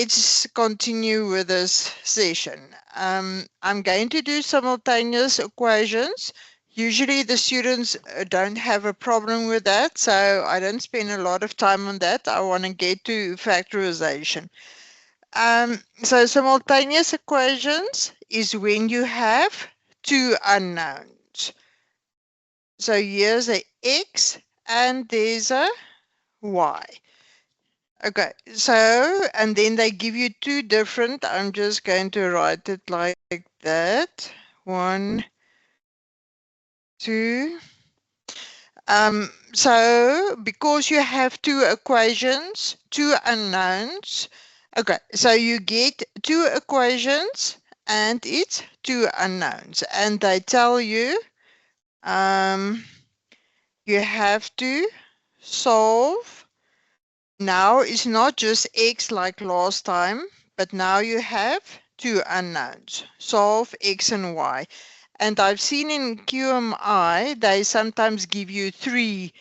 let's continue with this session. I'm going to do simultaneous equations. Usually the students don't have a problem with that, so I don't spend a lot of time on that. I want to get to factorization. So simultaneous equations is when you have two unknowns. So here's a x and there's a y. Okay, so, and then they give you two different, I'm just going to write it like that. 1, 2. So because you have two equations, two unknowns, okay, so you get two equations and it's two unknowns. And they tell you you have to solve. Now it's not just x like last time, but now you have two unknowns. Solve x and y. And I've seen in QMI, they sometimes give you three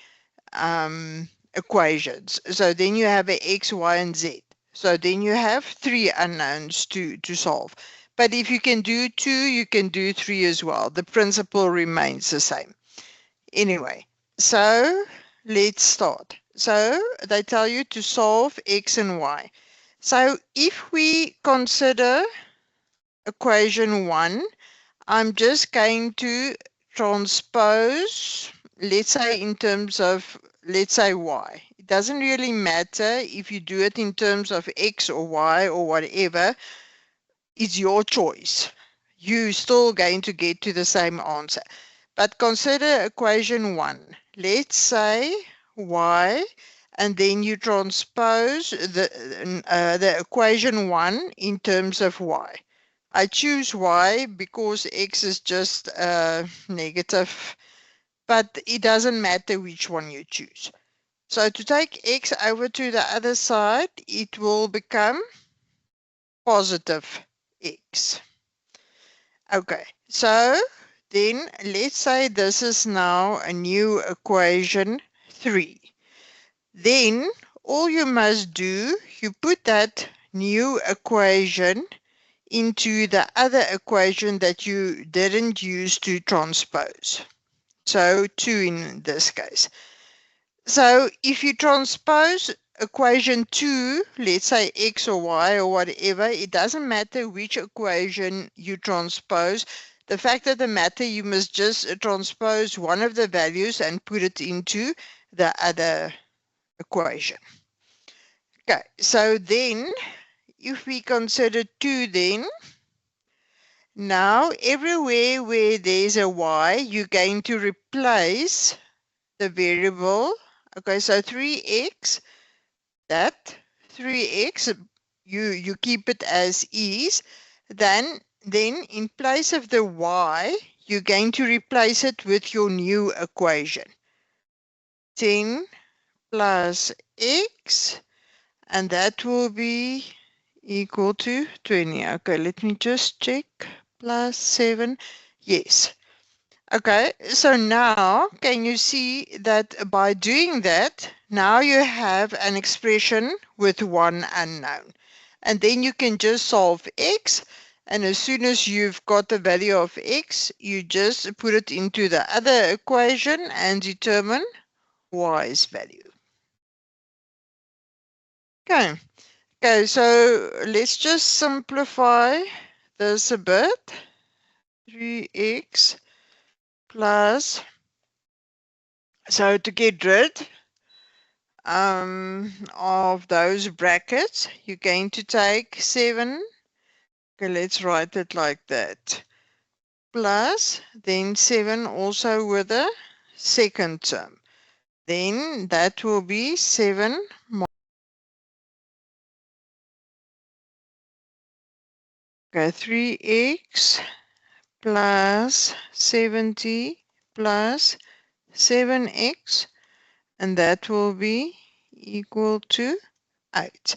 equations. So then you have a x, y, and z. So then you have three unknowns to solve. But if you can do two, you can do three as well. The principle remains the same. Anyway, so let's start. So they tell you to solve x and y. So if we consider equation 1, I'm just going to transpose, let's say in terms of, let's say y. It doesn't really matter if you do it in terms of x or y or whatever. It's your choice. You're still going to get to the same answer. But consider equation 1. Let's say y, and then you transpose the equation 1 in terms of y. I choose y because x is just negative, but it doesn't matter which one you choose. So to take x over to the other side, it will become positive x. Okay, so then let's say this is now a new equation 3. Then all you must do, you put that new equation into the other equation that you didn't use to transpose. So 2 in this case. So if you transpose equation 2, let's say x or y or whatever, it doesn't matter which equation you transpose. The fact of the matter, you must just transpose one of the values and put it into the other equation. Okay, so then if we consider 2 then, now everywhere where there's a y, you're going to replace the variable. Okay, so 3x, that 3x, you keep it as is. Then in place of the y, you're going to replace it with your new equation. 10 plus x, and that will be equal to 20. Okay, let me just check. Plus 7. Yes. Okay, so now can you see that by doing that, now you have an expression with one unknown. And then you can just solve x, and as soon as you've got the value of x, you just put it into the other equation and determine y's value. Okay, so let's just simplify this a bit. 3x plus, so to get rid of those brackets, you're going to take 7. Okay, let's write it like that. Plus, then 7 also with a second term. Then that will be 7 more. Okay, 3x plus 70 plus 7x, and that will be equal to 8.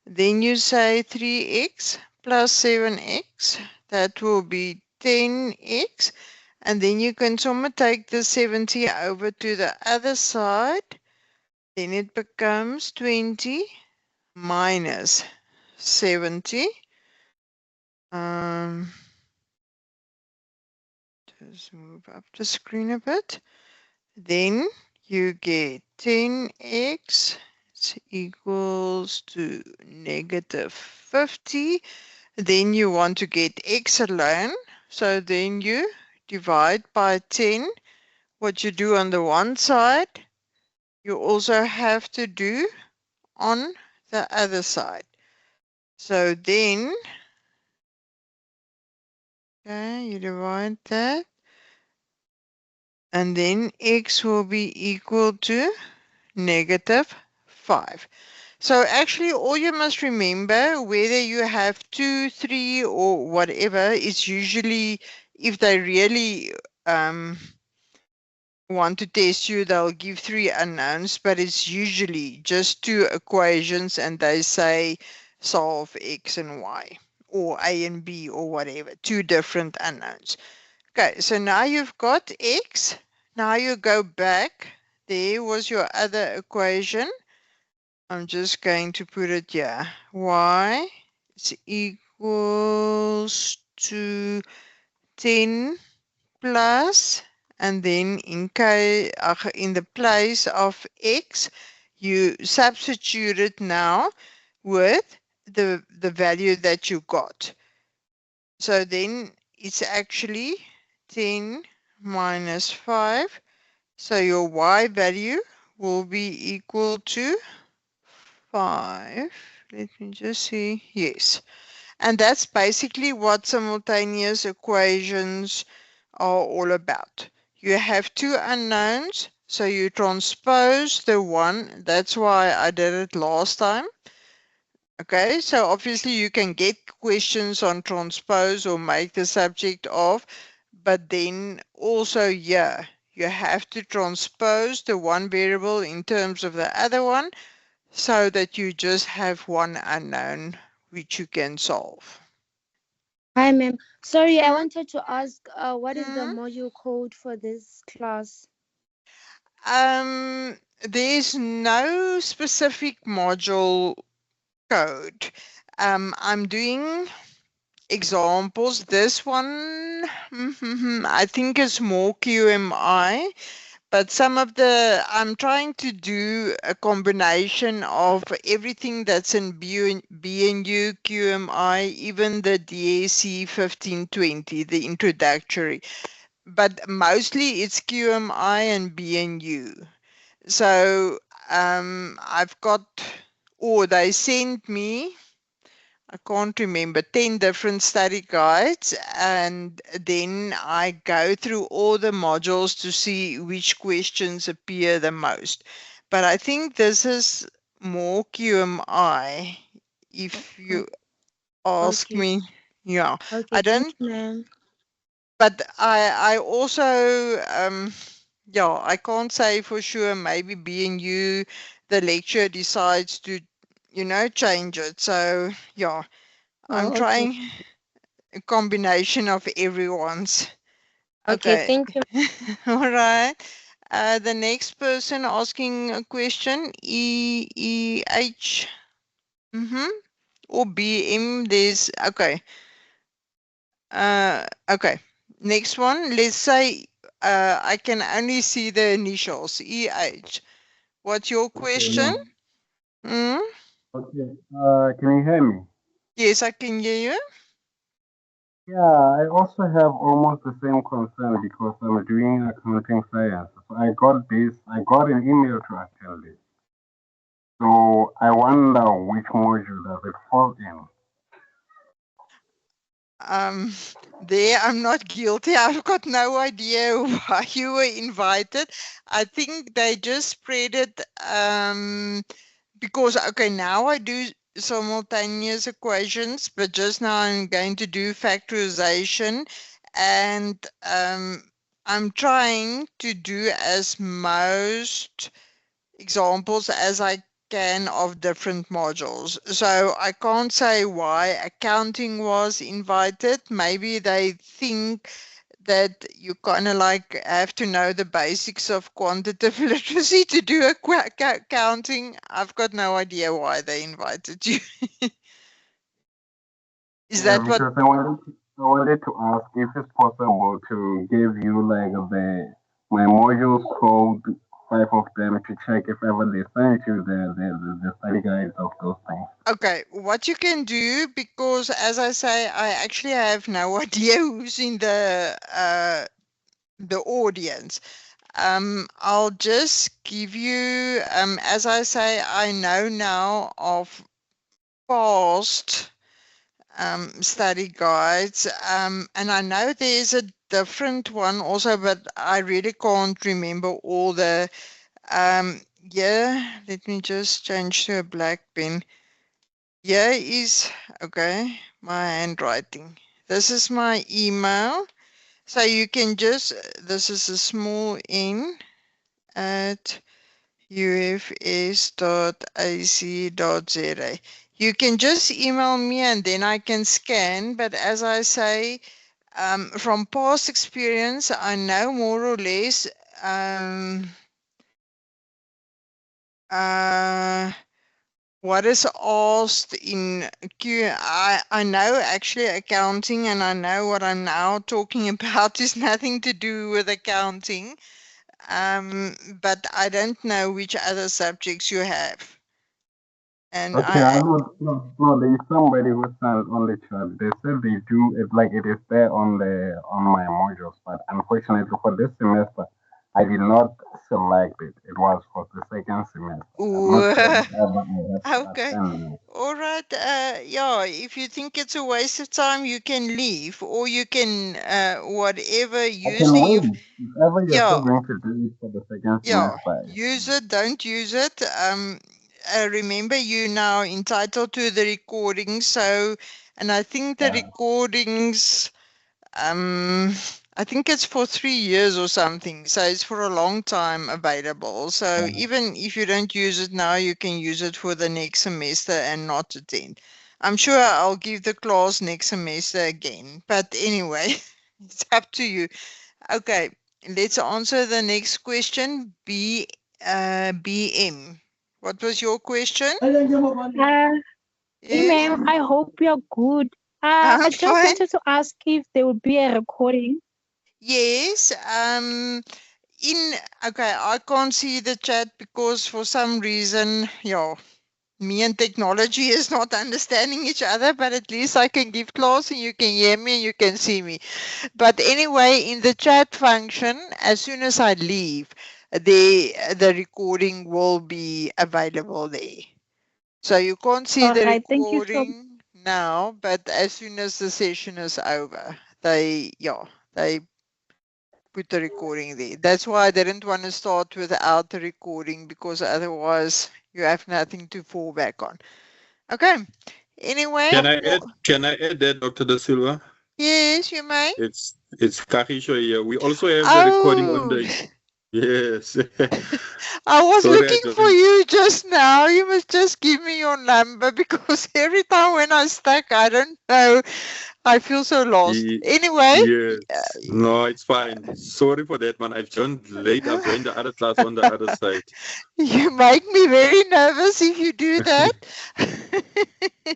Then you say 3x plus 7x, that will be 10x, and then you can somewhat take the 70 over to the other side, then it becomes 20 minus 70. Just move up the screen a bit. Then you get 10x equals to negative 50. Then you want to get x alone. So then you divide by 10. What you do on the one side, you also have to do on the other side. So then, okay, you divide that. And then x will be equal to negative 5. So actually all you must remember, whether you have 2, 3 or whatever, is usually, if they really want to test you, they'll give 3 unknowns, but it's usually just 2 equations and they say solve x and y or a and b or whatever, 2 different unknowns. Okay, so now you've got x. Now you go back. There was your other equation. I'm just going to put it here. Y is equals to 10 plus, and then in the place of x, you substitute it now with the value that you got. So then it's actually 10 minus 5. So your y value will be equal to 5. Let me just see. Yes. And that's basically what simultaneous equations are all about. You have 2 unknowns, so you transpose the one. That's why I did it last time. Okay, so obviously you can get questions on transpose or make the subject of, but then also, yeah, you have to transpose the one variable in terms of the other one so that you just have one unknown which you can solve. Hi, ma'am. Sorry, I wanted to ask, what is the Mhm. module code for this class? There's no specific module code. I'm doing examples. This one, I think is more QMI, but some of I'm trying to do a combination of everything that's in BNU, QMI, even the DAC 1520, the introductory, but mostly it's QMI and BNU. So I've got, or they sent me, I can't remember, 10 different study guides, and then I go through all the modules to see which questions appear the most. But I think this is more QMI, if you ask Okay. me. Yeah, I Okay, thank don't, you, ma'am. but I also, yeah, I can't say for sure. Maybe being you, the lecturer decides to, change it. So yeah, I'm Oh, okay. trying a combination of everyone's. Okay, Okay. thank you. All right. The next person asking a question, EEH, or BM, there's, okay. Okay. Next one, let's say I can only see the initials, EH. What's your Okay, question? no. Mm? Okay. Can you hear me? Yes, I can hear you. Yeah, I also have almost the same concern because I'm doing accounting science. So I got an email to attend it. So I wonder which module does it fall in? Um, there, I'm not guilty. I've got no idea why you were invited. I think they just spread it because, okay, now I do simultaneous equations, but just now I'm going to do factorization, and I'm trying to do as most examples as I can of different modules. So I can't say why accounting was invited. Maybe they think that you kind of like have to know the basics of quantitative literacy to do accounting. I've got no idea why they invited you. Is Yeah, that what? because I wanted to ask if it's possible to give you like my modules code, 5 of them, to check if ever they send you the study guides of those things. Okay, what you can do, because as I say, I actually have no idea who's in the audience. I'll just give you, as I say, I know now of past study guides, and I know there's a different one also, but I really can't remember all the. Yeah, let me just change to a black pen. Here is, okay, my handwriting. This is my email. So you can just, this is a small n at ufs.ac.za. You can just email me and then I can scan. But as I say, from past experience, I know more or less what is asked in Q. I know actually accounting, and I know what I'm now talking about is nothing to do with accounting. But I don't know which other subjects you have. And Okay, I know. No, there is somebody who sent on the chat. They said they do it like it is there on my modules, but unfortunately for this semester, I did not select it. It was for the second semester. I'm not sure if ever I have to okay. attend. All right. Yeah, if you think it's a waste of time, you can leave, or you can whatever I use can the wait. If ever you're yeah. still going to do it for the second Yeah, semester. use it, don't use it. Remember, you now entitled to the recording. So, and I think the Yeah. recordings, I think it's for 3 years or something. So it's for a long time available. So even if you don't use it now, you can use it for the next semester and not attend. I'm sure I'll give the class next semester again. But anyway, it's up to you. Okay, let's answer the next question. BM. What was your question? Hey, Yes, ma'am, I hope you're good. I I'm just fine. wanted to ask if there would be a recording. Yes. Okay, I can't see the chat because for some reason, yeah, me and technology is not understanding each other, but at least I can give class and you can hear me and you can see me. But anyway, in the chat function, as soon as I leave, the recording will be available there. So you can't see All the right, thank you so recording now, but as soon as the session is over, they put the recording there. That's why I didn't want to start without the recording, because otherwise you have nothing to fall back on. Okay. Anyway. Can I add that, Dr. Da Silva? Yes, you may. It's Karisho here. We also have the recording on the yes. I was Sorry, looking for you just now. You must just give me your number, because every time when I stuck, I don't know. I feel so lost. Anyway. Yes. No, it's fine. Sorry for that, man. I've joined late. I've joined the other class on the other side. You make me very nervous if you do that.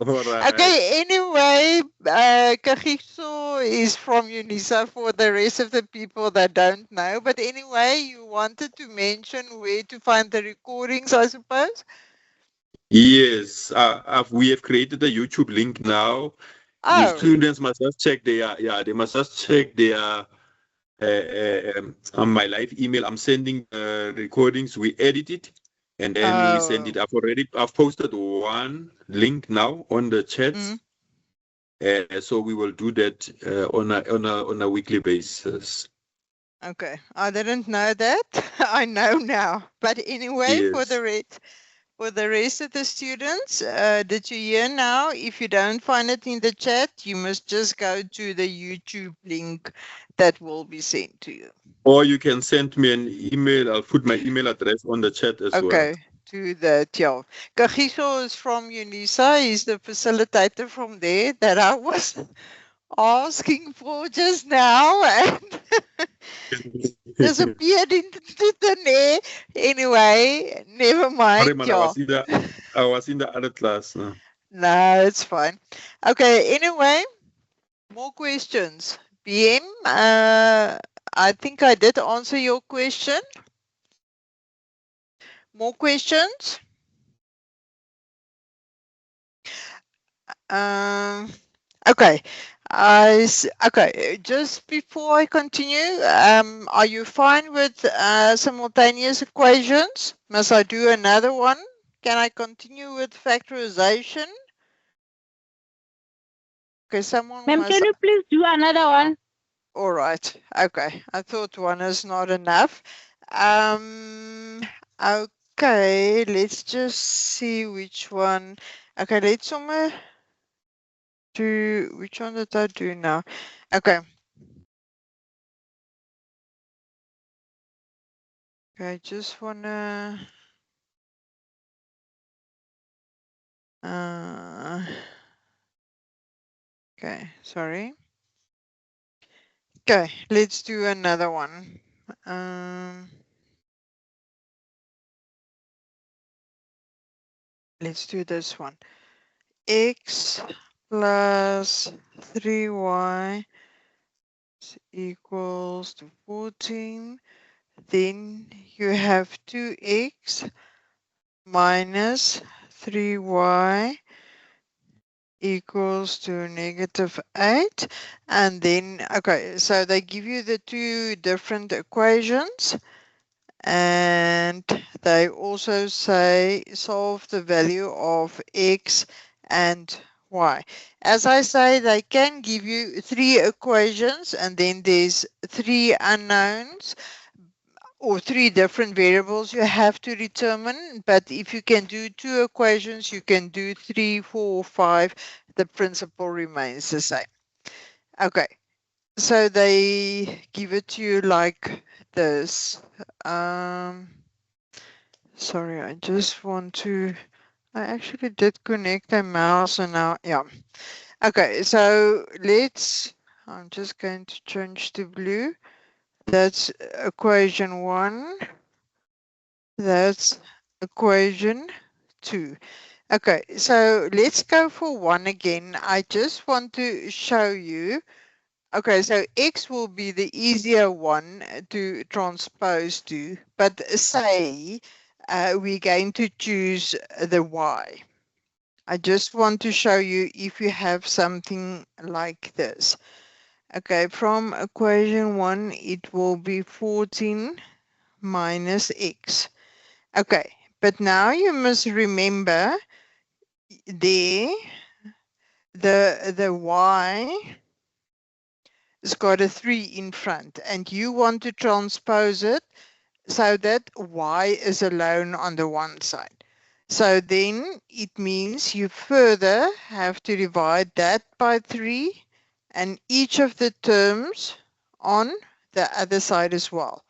All right. Okay, anyway, Kagiso is from UNISA for the rest of the people that don't know. But anyway, you wanted to mention where to find the recordings, I suppose? Yes, we have created a YouTube link now. The students must just check they must just check their on my live email. I'm sending recordings. We edit it and then we send it. I've posted one link now on the chat. So we will do that on a weekly basis. Okay, I didn't know that. I know now. But anyway, Yes. for the rest of the students, did you hear now? If you don't find it in the chat, you must just go to the YouTube link that will be sent to you. Or you can send me an email. I'll put my email address on the chat as well. Okay, to the TL. Kagiso is from UNISA. He's the facilitator from there that I was asking for just now and disappeared into the air. Anyway, never mind. Sorry, man, I was in the other class now. No, it's fine. Okay, anyway, more questions. BM, I think I did answer your question. More questions? Okay. Okay, just before I continue, are you fine with simultaneous equations? Must I do another one? Can I continue with factorization? Okay, someone Ma'am, was. can you please do another one? All right. Okay. I thought one is not enough. Okay, let's just see which one. Okay, let's somewhere do which one did I do now? Okay. Okay, I just wanna okay, sorry. Okay, let's do another one. Let's do this one. X plus 3y equals to 14. Then you have 2x minus 3y equals to -8. And then, okay, so they give you the two different equations. And they also say solve the value of x and y. As I say, they can give you three equations and then there's three unknowns or three different variables you have to determine. But if you can do two equations, you can do 3, 4, 5. The principle remains the same. Okay, so they give it to you like this. Sorry, I just want to, I actually did connect a mouse and now, yeah. Okay, so I'm just going to change to blue. That's equation 1. That's equation 2. Okay, so let's go for 1 again. I just want to show you. Okay, so X will be the easier one to transpose to, but say we're going to choose the Y. I just want to show you if you have something like this. Okay, from equation 1, it will be 14 minus X. Okay, but now you must remember there, the Y has got a 3 in front, and you want to transpose it so that y is alone on the one side. So then it means you further have to divide that by 3 and each of the terms on the other side as well.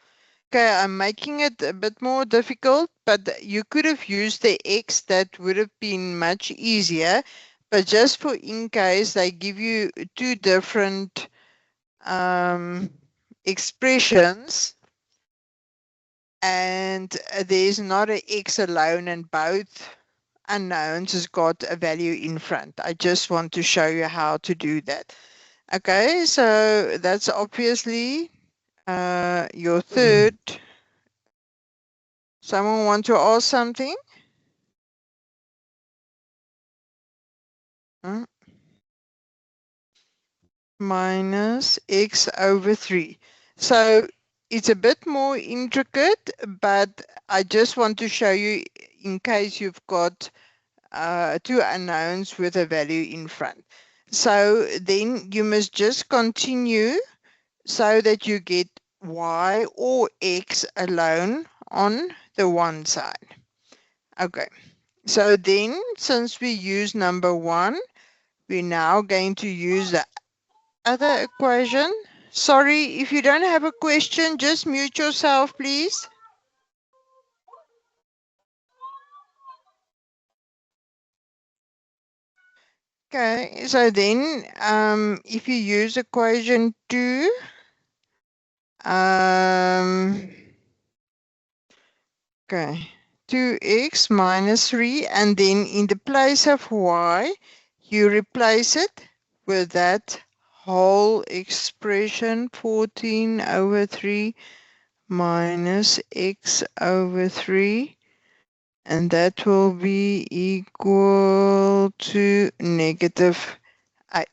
Okay, I'm making it a bit more difficult, but you could have used the x. That would have been much easier. But just for in case, they give you two different expressions and there's not an x alone and both unknowns has got a value in front. I just want to show you how to do that. Okay, so that's obviously your third. Someone want to ask something? Minus x over 3. So it's a bit more intricate, but I just want to show you in case you've got two unknowns with a value in front. So then you must just continue so that you get y or x alone on the one side. Okay, so then since we use number 1, we're now going to use the other equation. Sorry, if you don't have a question, just mute yourself, please. Okay, so then if you use equation 2, okay, 2x minus 3, and then in the place of y, you replace it with that whole expression, 14 over 3 minus x over 3, and that will be equal to negative 8.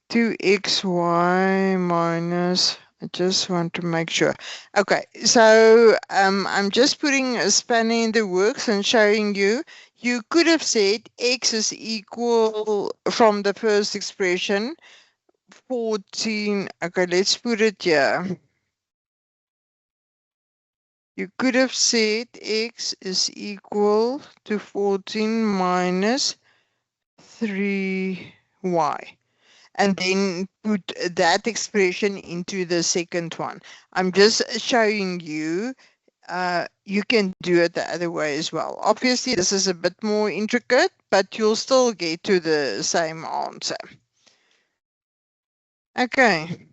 2xy minus, I just want to make sure. Okay, so I'm just putting a spanner in the works and showing you. You could have said x is equal from the first expression 14. Okay, let's put it here. You could have said x is equal to 14 minus 3y. And then put that expression into the second one. I'm just showing you, you can do it the other way as well. Obviously, this is a bit more intricate, but you'll still get to the same answer. Okay.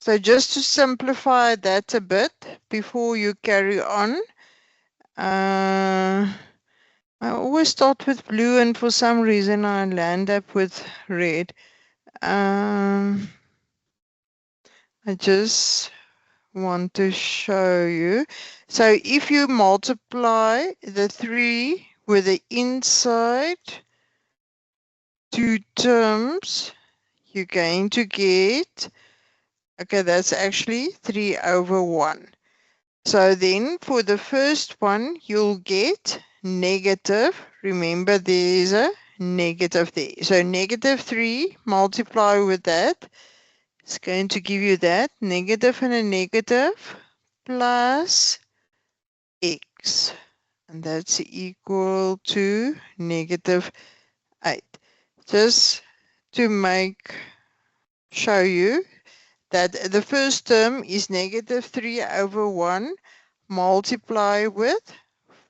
So just to simplify that a bit before you carry on, I always start with blue, and for some reason I land up with red. I just want to show you. So if you multiply the 3 with the inside two terms, you're going to get, okay, that's actually 3 over 1. So then for the first one, you'll get negative. Remember, there's a negative there. So negative 3 multiply with that. It's going to give you that negative and a negative plus x. And that's equal to negative 8. Just to show you that the first term is negative 3 over 1 multiply with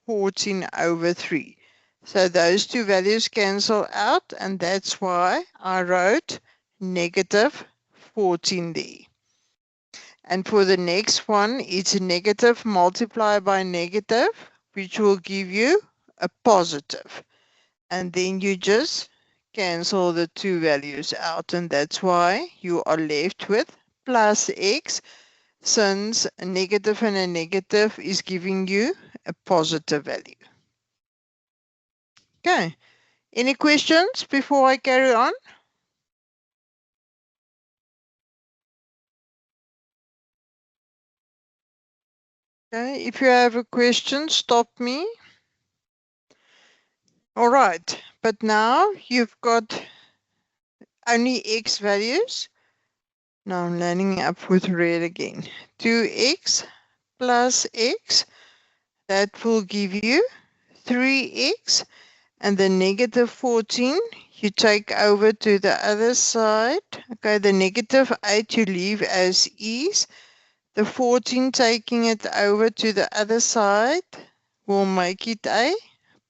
14 over 3. So those two values cancel out, and that's why I wrote negative 14 there. And for the next one, it's negative multiplied by negative, which will give you a positive. And then you just cancel the two values out, and that's why you are left with plus x, since a negative and a negative is giving you a positive value. Okay, any questions before I carry on? Okay, if you have a question, stop me. All right, but now you've got only x values. Now I'm landing up with red again. 2x plus x, that will give you 3x, and the negative 14 you take over to the other side. Okay, the negative 8 you leave as is. The 14 taking it over to the other side will make it a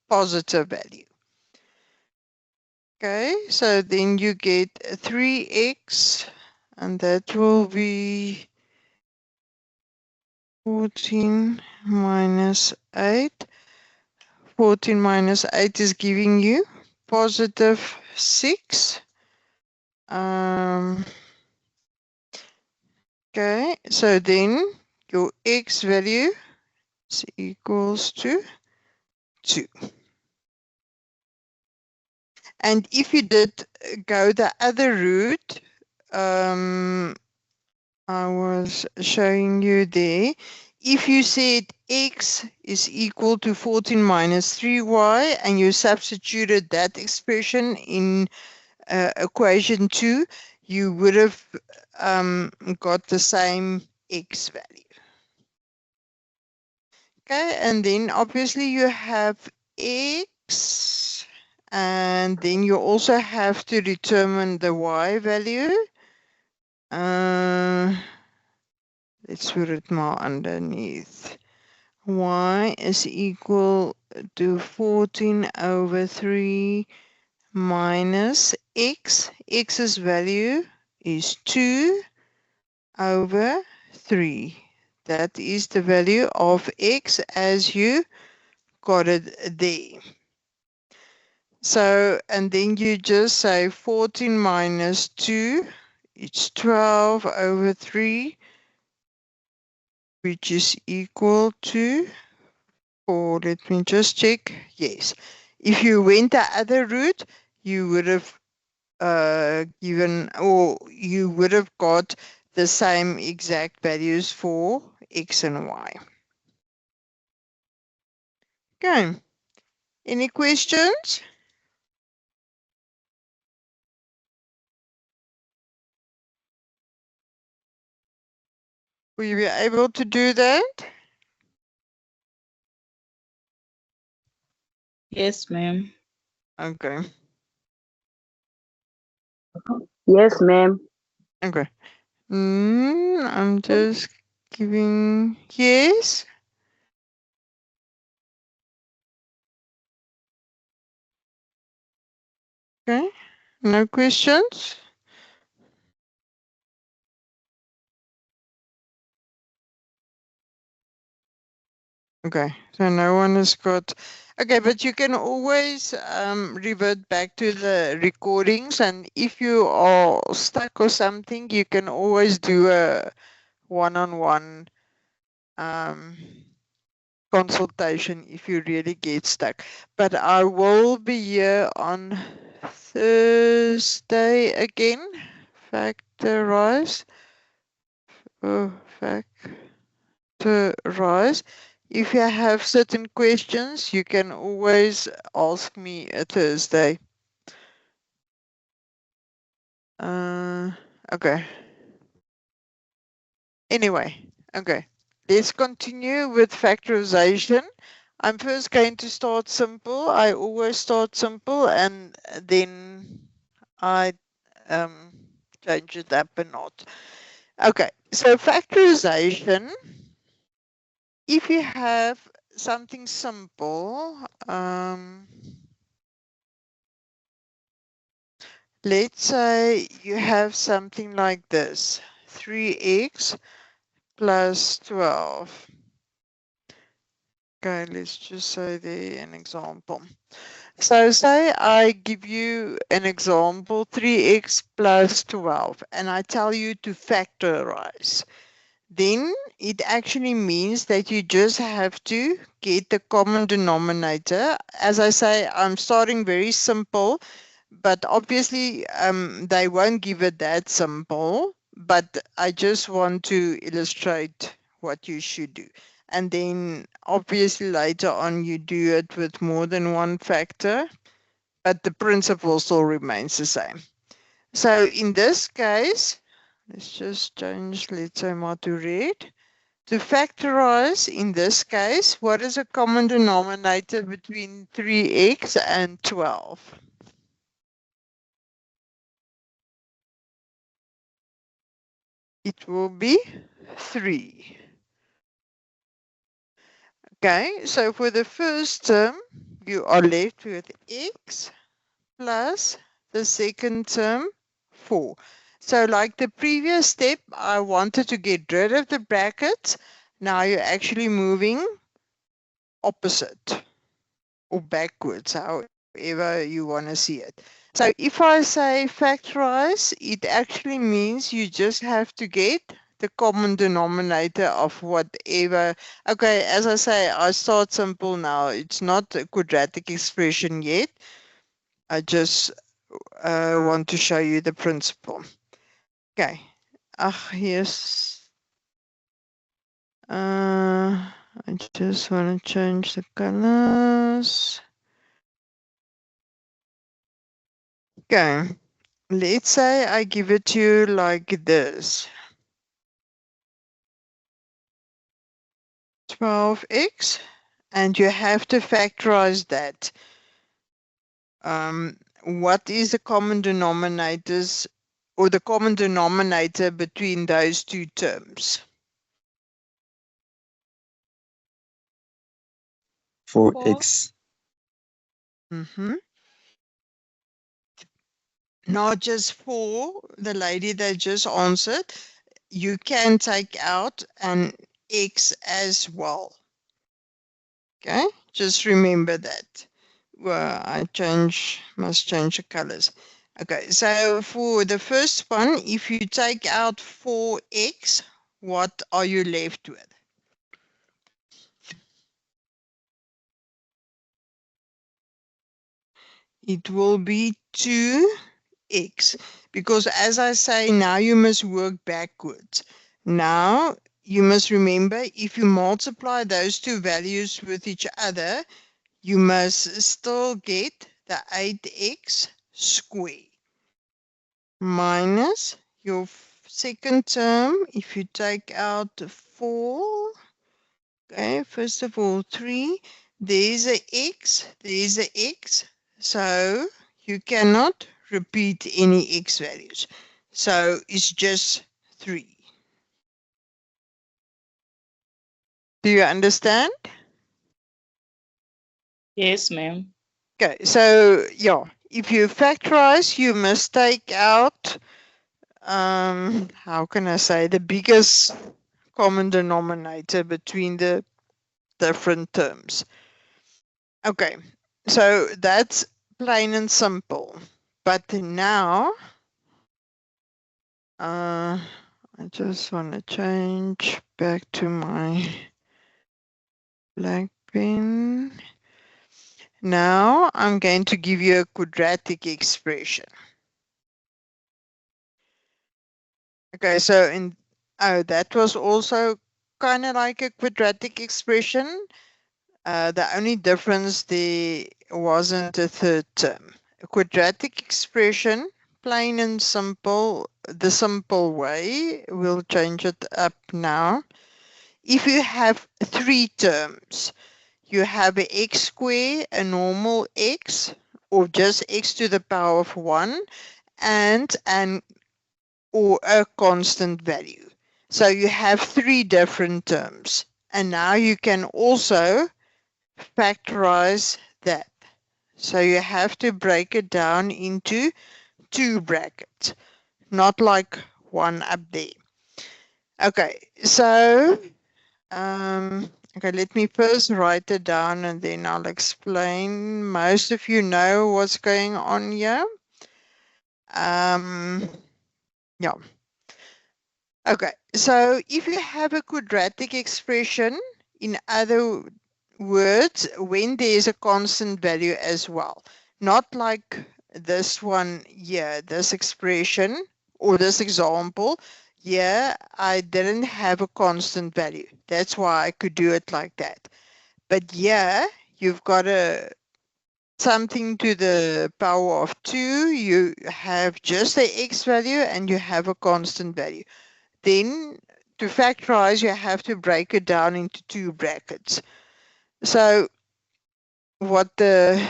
positive value. Okay, so then you get 3x, and that will be 14 minus 8. 14 minus 8 is giving you positive 6. Okay, so then your x value is equals to 2. And if you did go the other route, I was showing you there, if you said x is equal to 14 minus 3y and you substituted that expression in equation 2, you would have got the same x value. Okay, and then obviously you have x, and then you also have to determine the y value. Let's put it more underneath. Y is equal to 14 over 3 minus x. X's value is 2 over 3. That is the value of x as you got it there. So, and then you just say 14 minus 2, it's 12 over 3, which is equal to 4. Let me just check. Yes. If you went the other route, you would have given, or you would have got the same exact values for x and y. Okay. Any questions? Will you be able to do that? Yes, ma'am. Okay. Yes, ma'am. Okay. I'm just giving yes. Okay. No questions? Okay, so no one has got. Okay, but you can always revert back to the recordings, and if you are stuck or something, you can always do a one-on-one consultation if you really get stuck. But I will be here on Thursday again. Factorize. Factorize. If you have certain questions, you can always ask me a Thursday. Okay. Anyway, okay. Let's continue with factorization. I'm first going to start simple. I always start simple and then I change it up a notch. Okay, so factorization, if you have something simple, let's say you have something like this, 3x plus 12. Okay, let's just say there an example. So say I give you an example, 3x plus 12, and I tell you to factorize. Then it actually means that you just have to get the common denominator. As I say, I'm starting very simple, but obviously they won't give it that simple, but I just want to illustrate what you should do. And then obviously later on you do it with more than one factor, but the principle still remains the same. So in this case, let's just change, let's say my to red. To factorize, in this case, what is a common denominator between 3x and 12? It will be 3. Okay, so for the first term, you are left with x plus the second term, 4. So like the previous step, I wanted to get rid of the brackets. Now you're actually moving opposite or backwards, however you want to see it. So if I say factorize, it actually means you just have to get the common denominator of whatever. Okay, as I say, I start simple now. It's not a quadratic expression yet. I just want to show you the principle. Okay. Yes. I just want to change the colors. Okay. Let's say I give it to you like this. 12x, and you have to factorize that. What is the common denominators or the common denominator between those two terms? 4x. Not just 4, the lady that just answered. You can take out, and x as well. Okay, just remember that. Well, must change the colors. Okay, so for the first one, if you take out 4x, what are you left with? It will be 2x, because as I say, now you must work backwards. Now you must remember, if you multiply those two values with each other, you must still get the 8x squared minus your second term. If you take out 4, okay, first of all 3, there's a x, there's a x, so you cannot repeat any x values, so it's just 3. Do you understand? Yes, ma'am. Okay, so yeah, if you factorize, you must take out, how can I say, the biggest common denominator between the different terms. Okay, so that's plain and simple. But now, I just want to change back to my black pen. Now I'm going to give you a quadratic expression. Okay, so that was also kind of like a quadratic expression. The only difference there wasn't a third term. A quadratic expression, plain and simple, the simple way, we'll change it up now. If you have 3 terms, you have a x squared, a normal x, or just x to the power of 1, and or a constant value. So you have 3 different terms. And now you can also factorize that. So you have to break it down into 2 brackets, not like one up there. Okay, so okay, let me first write it down and then I'll explain. Most of you know what's going on here. Yeah. Okay, so if you have a quadratic expression, in other words, when there is a constant value as well, not like this one here, this expression or this example, here I didn't have a constant value. That's why I could do it like that. But here you've got something to the power of 2, you have just the x value and you have a constant value. Then to factorize, you have to break it down into 2 brackets. So what the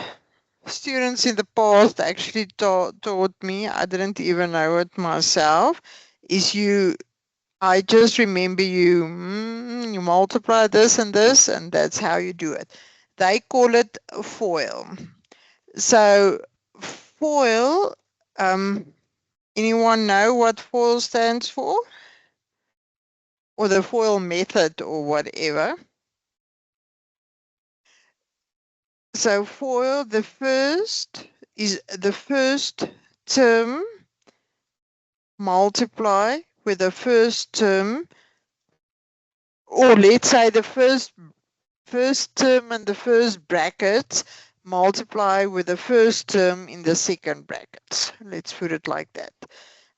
students in the past actually taught me, I didn't even know it myself, is I just remember you multiply this, and that's how you do it. They call it FOIL. So FOIL, anyone know what FOIL stands for? Or the FOIL method or whatever. So FOIL, the first term multiply with the first term, or let's say the first term and the first brackets multiply with the first term in the second brackets. Let's put it like that.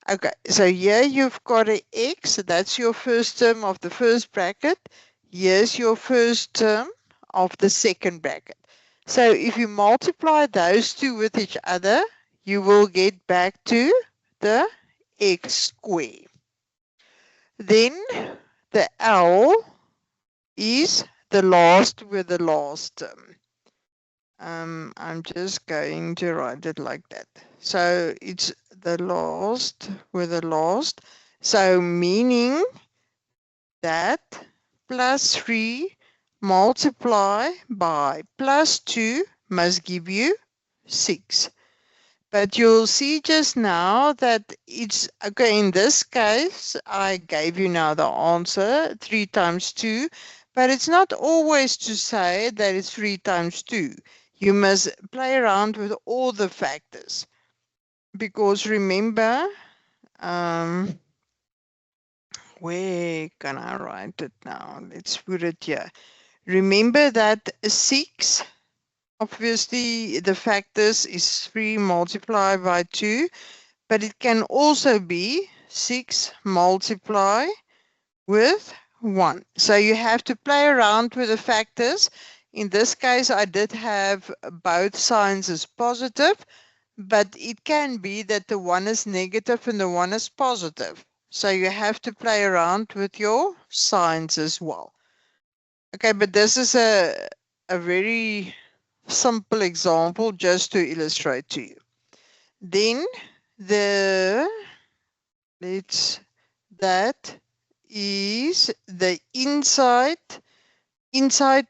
Okay, so here you've got an x, that's your first term of the first bracket. Here's your first term of the second bracket. So if you multiply those two with each other, you will get back to the x squared. Then the L is the last with the last term. I'm just going to write it like that. So it's the last with the last. So meaning that plus 3 multiply by plus 2 must give you 6. But you'll see just now that it's, okay, in this case, I gave you now the answer, 3 times 2, but it's not always to say that it's 3 times 2. You must play around with all the factors. Because remember, where can I write it now? Let's put it here. Remember that 6, obviously the factors is 3 multiplied by 2, but it can also be 6 multiply with 1. So you have to play around with the factors. In this case, I did have both signs as positive, but it can be that the one is negative and the one is positive. So you have to play around with your signs as well. Okay, but this is a very simple example just to illustrate to you. Then that is the inside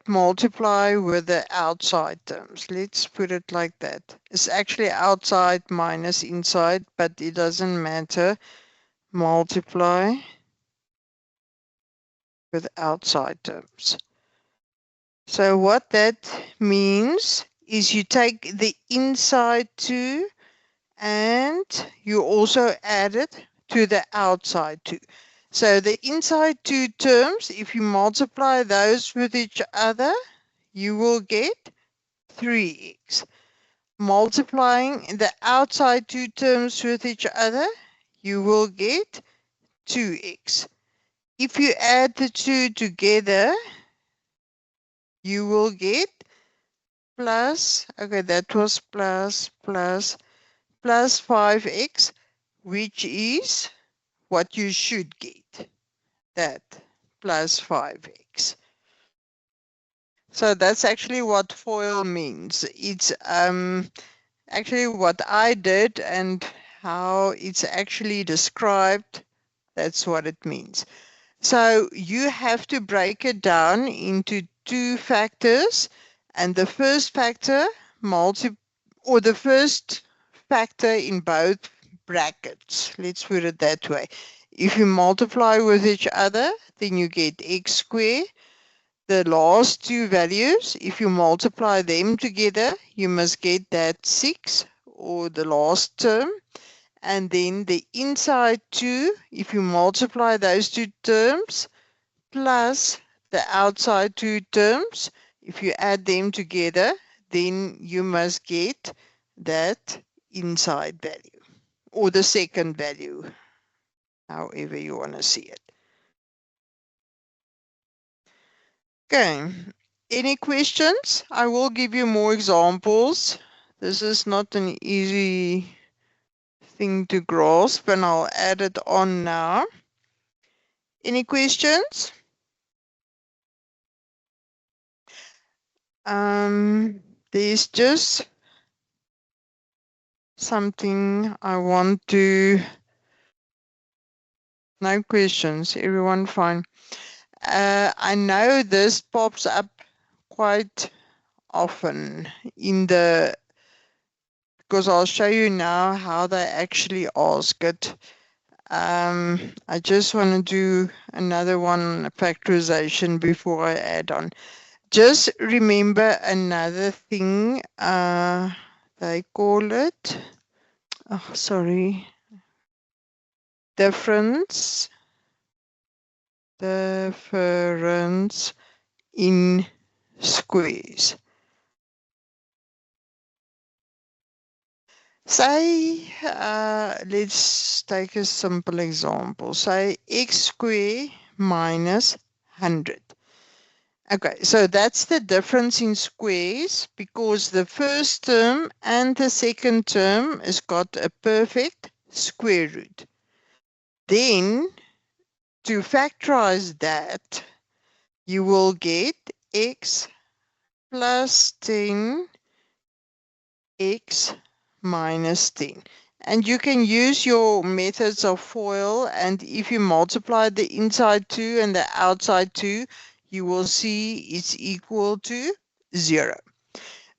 multiply with the outside terms. Let's put it like that. It's actually outside minus inside, but it doesn't matter. Multiply with outside terms. So what that means is you take the inside 2 and you also add it to the outside 2. So the inside 2 terms, if you multiply those with each other, you will get 3x. Multiplying the outside 2 terms with each other, you will get 2x. If you add the 2 together, you will get plus, okay, that was plus 5x, which is what you should get, that plus 5x. So that's actually what FOIL means. It's actually what I did and how it's actually described. That's what it means. So you have to break it down into 2 factors, and the first factor the first factor in both brackets. Let's put it that way. If you multiply with each other, then you get x squared. The last 2 values, if you multiply them together, you must get that 6, or the last term. And then the inside 2, if you multiply those 2 terms, plus the outside 2 terms, if you add them together, then you must get that inside value, or the second value, however you want to see it. Okay, any questions? I will give you more examples. This is not an easy thing to grasp, and I'll add it on now. Any questions? There's just something I want to... No questions, everyone fine. I know this pops up quite often in the, because I'll show you now how they actually ask it. I just want to do another one, factorization, before I add on. Just remember another thing, they call it, oh, sorry, difference in squares. Say, let's take a simple example. Say x squared minus 100. Okay, so that's the difference in squares, because the first term and the second term has got a perfect square root. Then, to factorize that, you will get x plus 10 x minus 10. And you can use your methods of FOIL, and if you multiply the inside 2 and the outside 2, you will see it's equal to 0.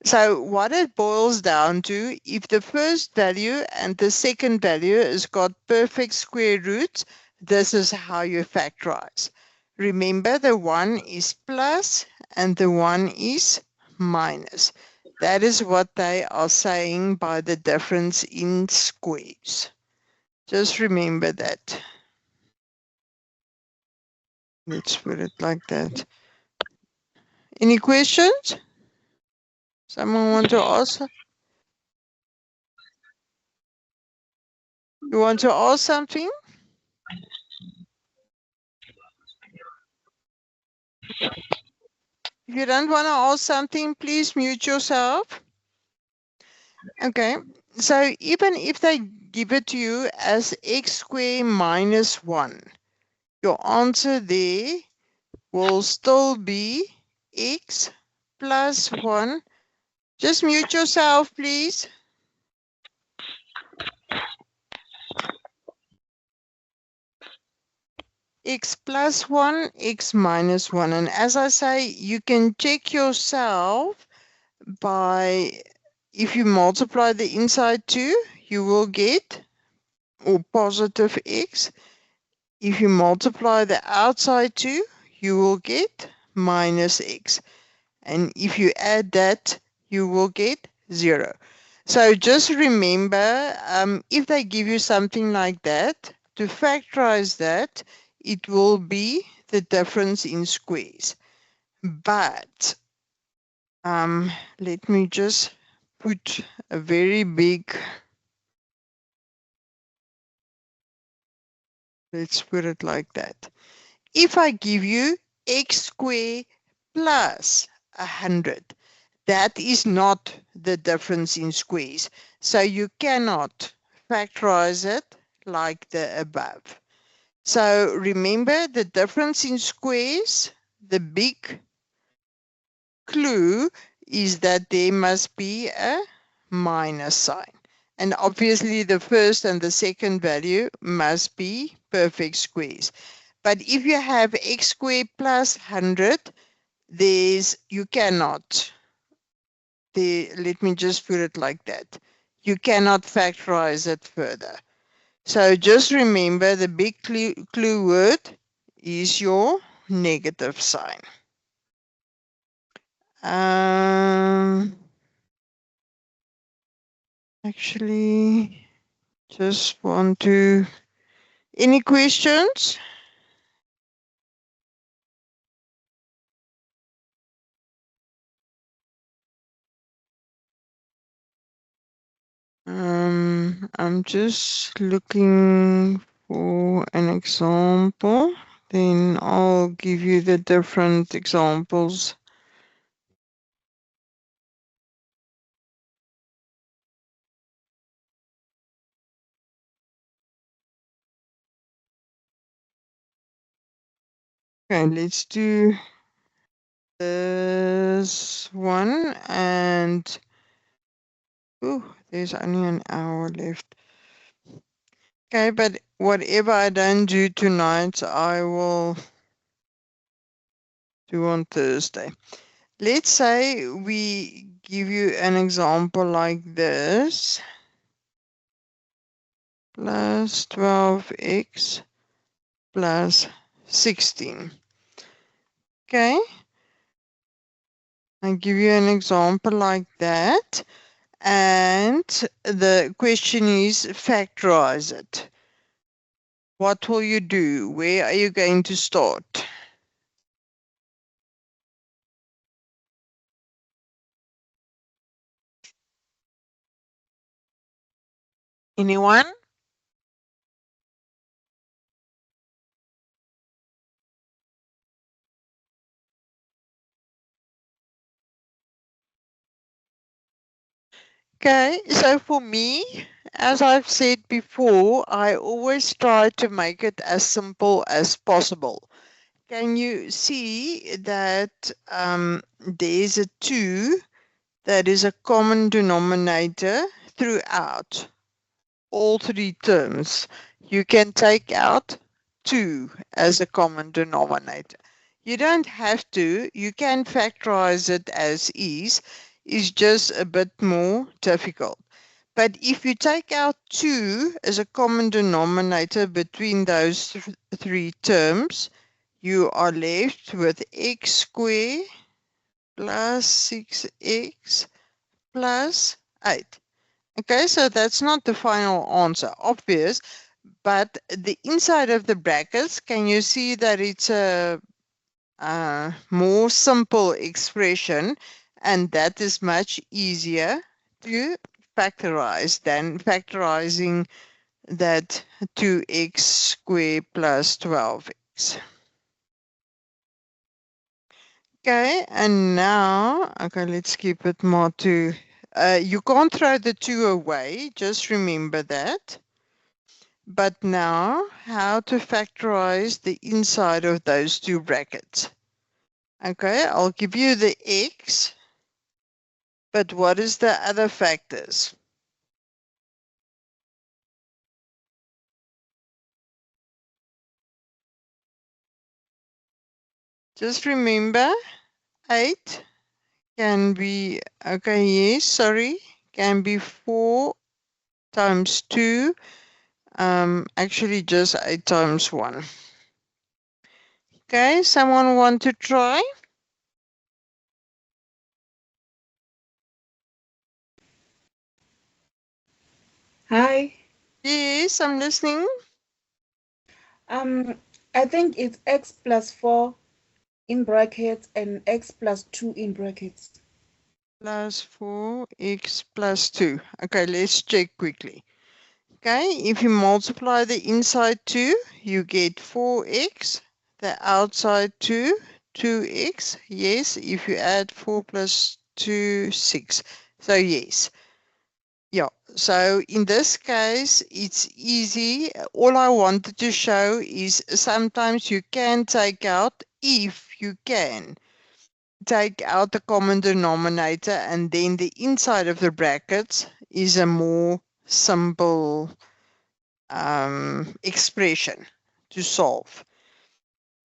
So what it boils down to, if the first value and the second value has got perfect square roots, this is how you factorize. Remember, the one is plus and the one is minus. That is what they are saying by the difference in squares. Just remember that. Let's put it like that. Any questions? Someone want to ask? You want to ask something? If you don't want to ask something, please mute yourself. Okay, so even if they give it to you as x squared minus 1, your answer there will still be x plus 1. Just mute yourself, please. X plus 1, x minus 1. And as I say, you can check yourself by, if you multiply the inside 2, you will get or positive x. If you multiply the outside 2, you will get minus x. And if you add that, you will get 0. So just remember, if they give you something like that, to factorize that, it will be the difference in squares. But let me just put a very big, let's put it like that. If I give you x squared plus 100, that is not the difference in squares. So you cannot factorize it like the above. So remember, the difference in squares, the big clue is that there must be a minus sign. And obviously the first and the second value must be perfect squares. But if you have x squared plus 100, you cannot. Let me just put it like that. You cannot factorize it further. So just remember, the big clue word is your negative sign. Actually, just want to, any questions? I'm just looking for an example, then I'll give you the different examples. Okay, let's do this one, and there's only an hour left. Okay, but whatever I don't do tonight, I will do on Thursday. Let's say we give you an example like this. Plus 12x plus 16. Okay. I give you an example like that. And the question is factorize it. What will you do? Where are you going to start? Anyone? Okay, so for me, as I've said before, I always try to make it as simple as possible. Can you see that there's a 2 that is a common denominator throughout all 3 terms? You can take out 2 as a common denominator. You don't have to. You can factorize it as is. is just a bit more difficult. But if you take out 2 as a common denominator between those three terms, you are left with x squared plus 6x plus 8. Okay, so that's not the final answer, obvious, but the inside of the brackets, can you see that it's a more simple expression, and that is much easier to factorize than factorizing that 2x squared plus 12x. Okay, and now, okay, let's keep it more to, you can't throw the 2 away, just remember that. But now, how to factorize the inside of those two brackets? Okay, I'll give you the x, but what is the other factors? Just remember, 8 can be, okay, yes, sorry, can be 4 times 2, actually just 8 times 1. Okay, someone want to try? Hi. Yes, I'm listening. I think it's x plus 4 in brackets and x plus 2 in brackets. Plus 4x plus 2. Okay, let's check quickly. Okay, if you multiply the inside 2, you get 4x. The outside 2, 2x. Yes, if you add 4 plus 2, 6. So yes. Yeah, so in this case, it's easy. All I wanted to show is sometimes you can take out, if you can, take out the common denominator, and then the inside of the brackets is a more simple expression to solve.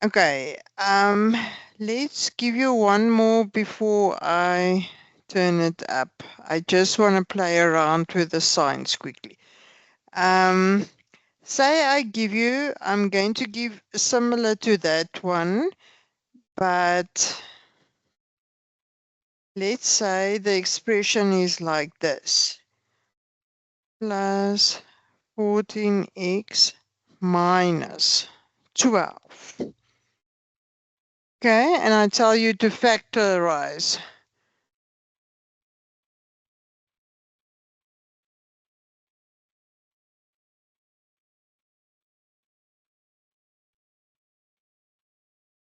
Okay, let's give you one more before I turn it up. I just want to play around with the signs quickly. Say I give you, I'm going to give similar to that one, but let's say the expression is like this. Plus 14x minus 12. Okay, and I tell you to factorize.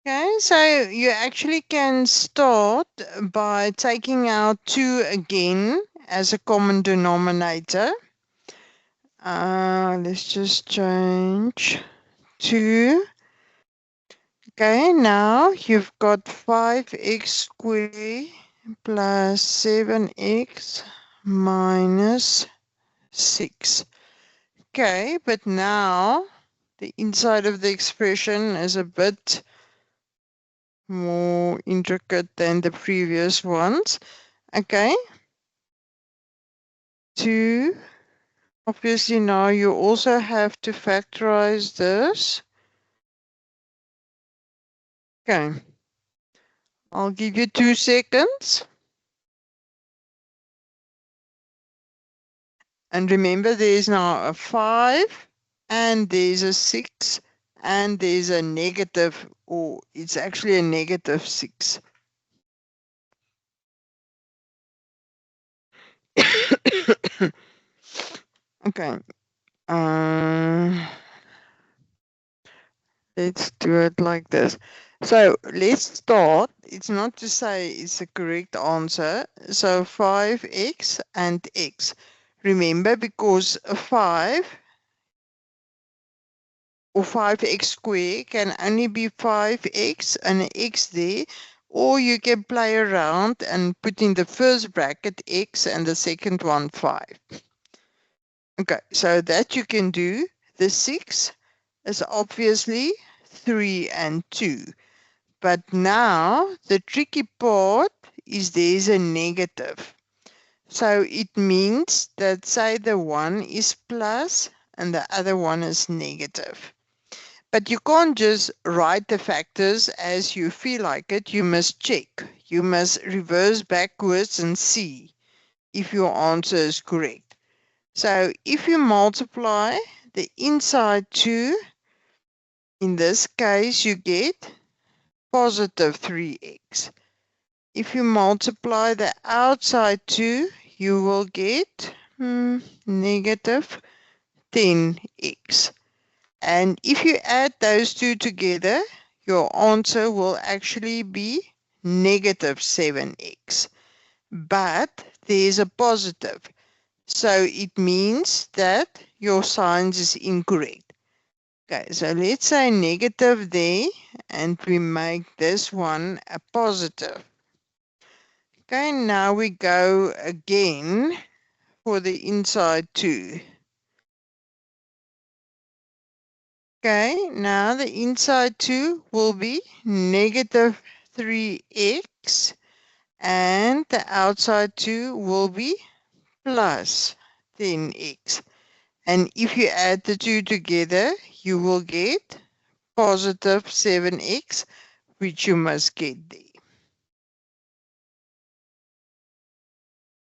Okay, so you actually can start by taking out 2 again as a common denominator. Let's just change 2. Okay, now you've got 5x squared plus 7x minus 6. Okay, but now the inside of the expression is a bit more intricate than the previous ones. Okay. 2. Obviously now you also have to factorize this. Okay. I'll give you 2 seconds. And remember, there's now a 5 and there's a 6 and there's a negative, or it's actually a negative 6. Okay. Let's do it like this. So let's start. It's not to say it's the correct answer. So 5x and x. Remember, because 5 or 5x squared can only be 5x and an x there, or you can play around and put in the first bracket x and the second one 5. Okay, so that you can do. The 6 is obviously 3 and 2. But now the tricky part is there's a negative. So it means that, say, the one is plus and the other one is negative. But you can't just write the factors as you feel like it. You must check. You must reverse backwards and see if your answer is correct. So if you multiply the inside 2, in this case, you get positive 3x. If you multiply the outside 2, you will get negative 10x. And if you add those two together, your answer will actually be negative 7x. But there's a positive. So it means that your sign is incorrect. Okay, so let's say negative there, and we make this one a positive. Okay, now we go again for the inside 2. Okay, now the inside 2 will be negative 3x, and the outside 2 will be plus 10x. And if you add the two together, you will get positive 7x, which you must get there.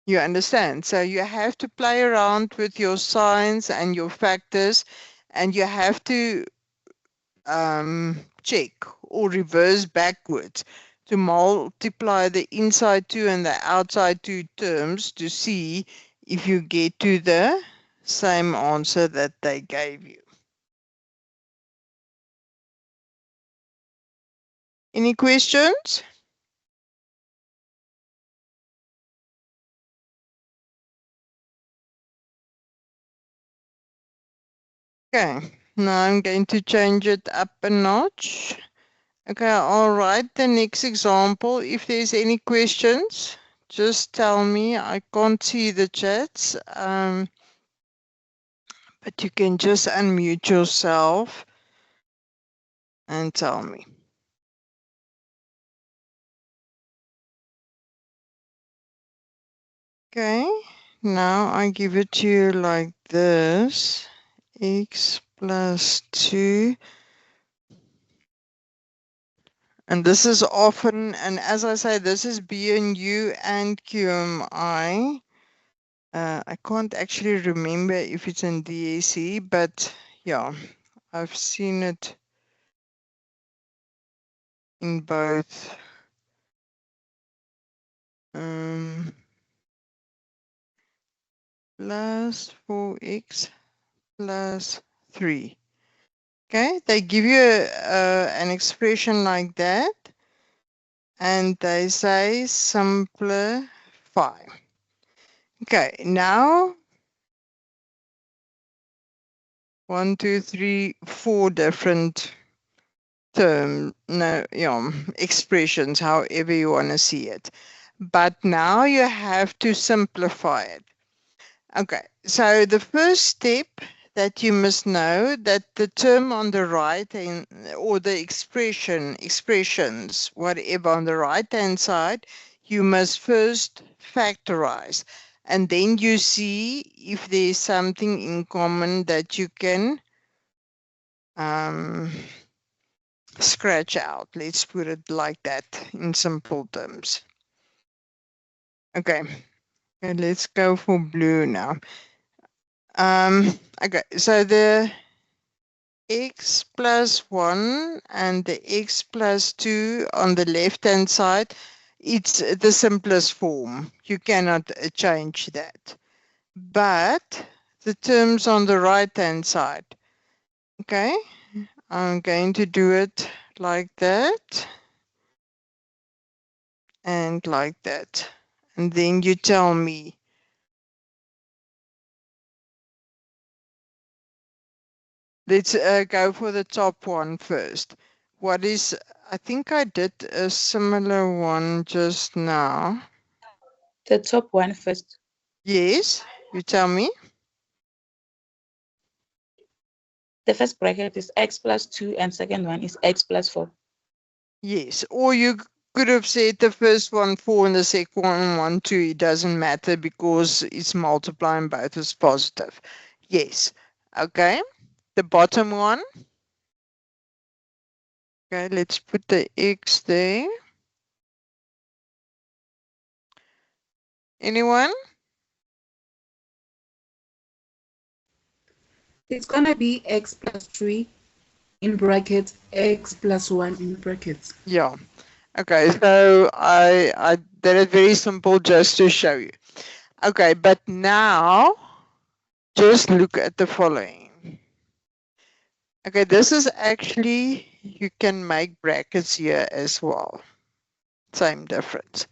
You understand? So you have to play around with your signs and your factors, and you have to check or reverse backwards to multiply the inside 2 and the outside 2 terms to see if you get to the same answer that they gave you. Any questions? Okay, now I'm going to change it up a notch. Okay, I'll write the next example. If there's any questions, just tell me. I can't see the chats, but you can just unmute yourself and tell me. Okay, now I give it to you like this. X plus 2. And this is often, and as I say, this is BNU and QMI. I can't actually remember if it's in DAC, but yeah, I've seen it in both. Plus 4x plus 3. Okay, they give you an expression like that, and they say simplify. Okay, now 1, 2, 3, 4 different expressions, however you want to see it. But now you have to simplify it. Okay, so the first step that you must know that the term on the right hand, or the expressions, whatever on the right hand side, you must first factorize. And then you see if there's something in common that you can scratch out. Let's put it like that in simple terms. Okay, and let's go for blue now. Okay, so the x plus 1 and the x plus 2 on the left hand side, it's the simplest form. You cannot change that. But the terms on the right hand side, okay, I'm going to do it like that and like that. And then you tell me. Let's go for the top one first. What is, I think I did a similar one just now. The top one first. Yes, you tell me. The first bracket is x plus 2 and second one is x plus 4. Yes, or you could have said the first one 4 and the second one 2. It doesn't matter because it's multiplying both is positive. Yes. Okay. The bottom one. Okay, let's put the X there. Anyone? It's going to be x plus 3 in brackets, x plus 1 in brackets. Yeah. Okay, so I did it very simple just to show you. Okay, but now just look at the following. Okay, this is actually, you can make brackets here as well. Same difference.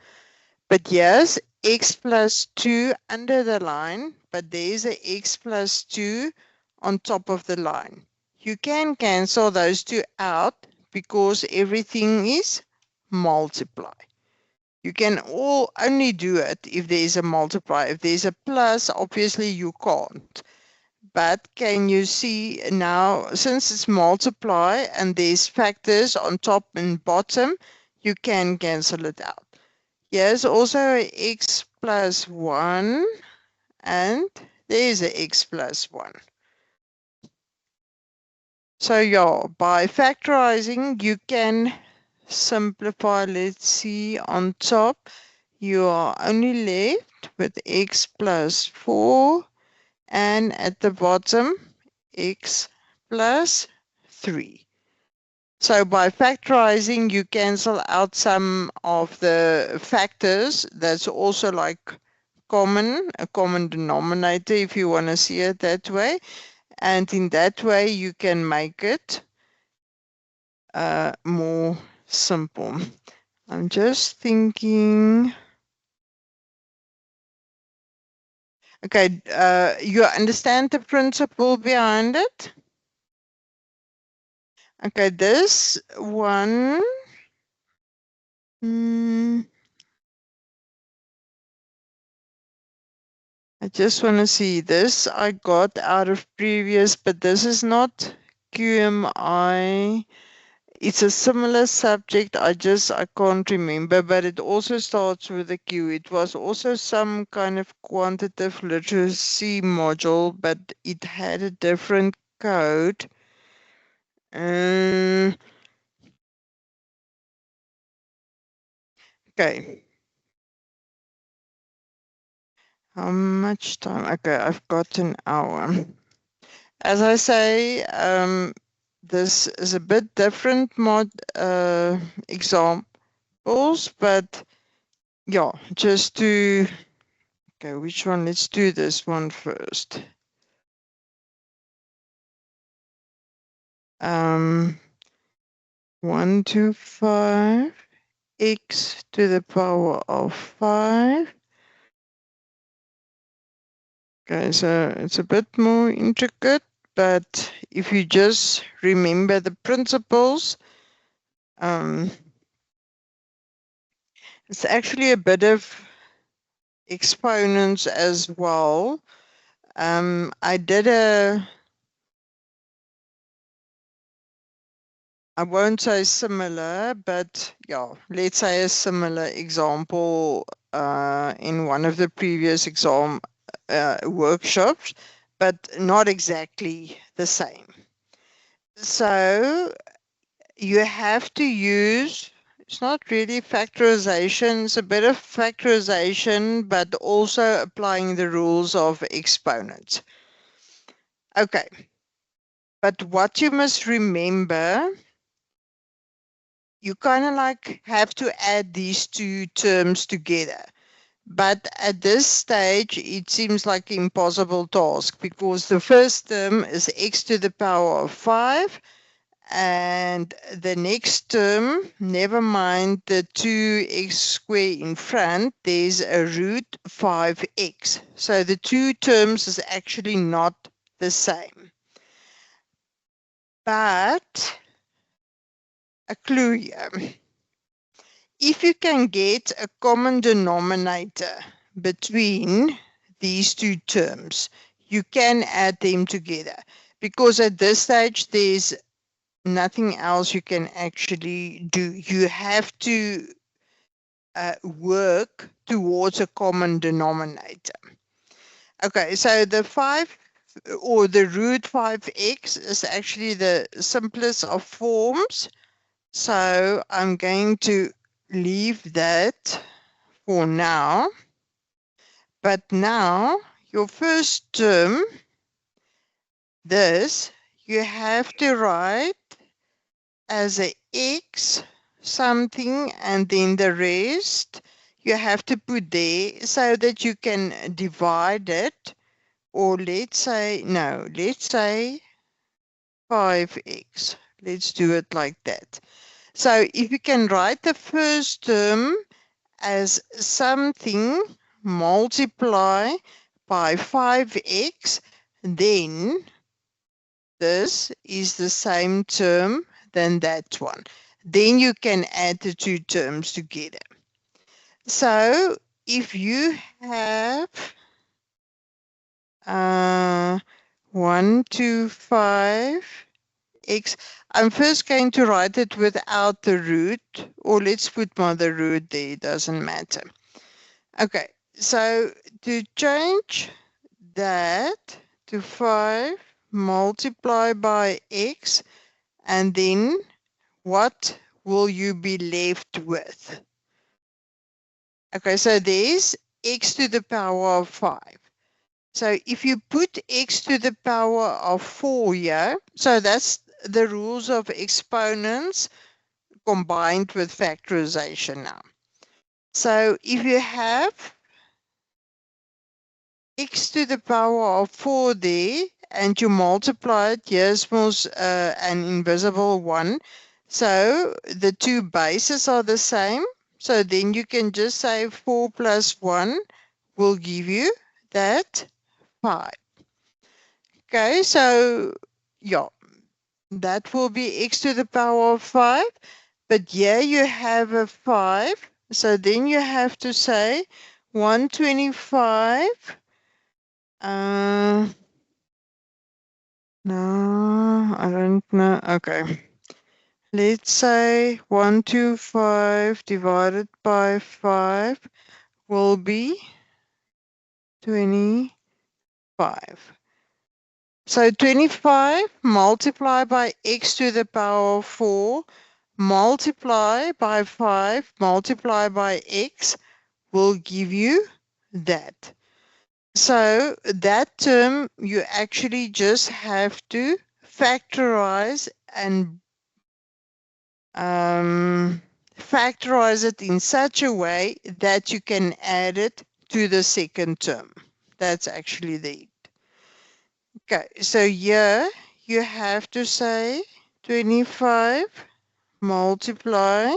But yes, x plus 2 under the line, but there's a x plus 2 on top of the line. You can cancel those two out because everything is multiply. You can only do it if there is a multiply. If there's a plus, obviously you can't. But can you see now, since it's multiply and there's factors on top and bottom, you can cancel it out. Yes, also x plus 1, and there's a x plus 1. So yeah, by factorizing, you can simplify. Let's see, on top, you are only left with x plus 4, and at the bottom, x plus 3. So by factorizing, you cancel out some of the factors. That's also like a common denominator, if you want to see it that way. And in that way, you can make it more simple. I'm just thinking. Okay, you understand the principle behind it? Okay, this one. I just want to see this. I got out of previous, but this is not QMI. It's a similar subject. I can't remember, but it also starts with a Q. It was also some kind of quantitative literacy module, but it had a different code. Okay. How much time? Okay, I've got an hour. As I say, this is a bit different examples, but yeah, just to, okay, which one? Let's do this one first. 1 to 5, x to the power of 5. Okay, so it's a bit more intricate, but if you just remember the principles, it's actually a bit of exponents as well. I did I won't say similar, but yeah, let's say a similar example in one of the previous exam workshops, but not exactly the same. So you have to use, it's not really factorization, it's a bit of factorization, but also applying the rules of exponents. Okay, but what you must remember, you kind of like have to add these two terms together. But at this stage, it seems like an impossible task because the first term is x to the power of 5. And the next term, never mind the 2x squared in front, there's a root 5x. So the two terms is actually not the same. But a clue here. If you can get a common denominator between these two terms, you can add them together. Because at this stage, there's nothing else you can actually do. You have to work towards a common denominator. Okay, so the 5 or the root 5x is actually the simplest of forms. So I'm going to leave that for now. But now your first term, this, you have to write as a x something and then the rest you have to put there so that you can divide it, or let's say 5x. Let's do it like that. So if you can write the first term as something multiply by 5x, then this is the same term than that one. Then you can add the two terms together. So if you have 1, 2, 5, x, I'm first going to write it without the root, or let's put the root there, it doesn't matter. Okay, so to change that to 5 multiply by x, and then what will you be left with? Okay, so there's x to the power of 5. So if you put x to the power of 4 here, so that's the rules of exponents combined with factorization now. So if you have x to the power of 4 there, and you multiply it, here's most an invisible 1. So the two bases are the same. So then you can just say 4 plus 1 will give you that 5. Okay, so yeah, that will be x to the power of 5. But here you have a 5. So then you have to say 125. No, I don't know. Okay. Let's say 125 divided by 5 will be 25. So 25 multiply by x to the power of 4 multiply by 5 multiply by x will give you that. So that term you actually just have to factorize and factorize it in such a way that you can add it to the second term. That's actually the okay. So here you have to say 25 multiply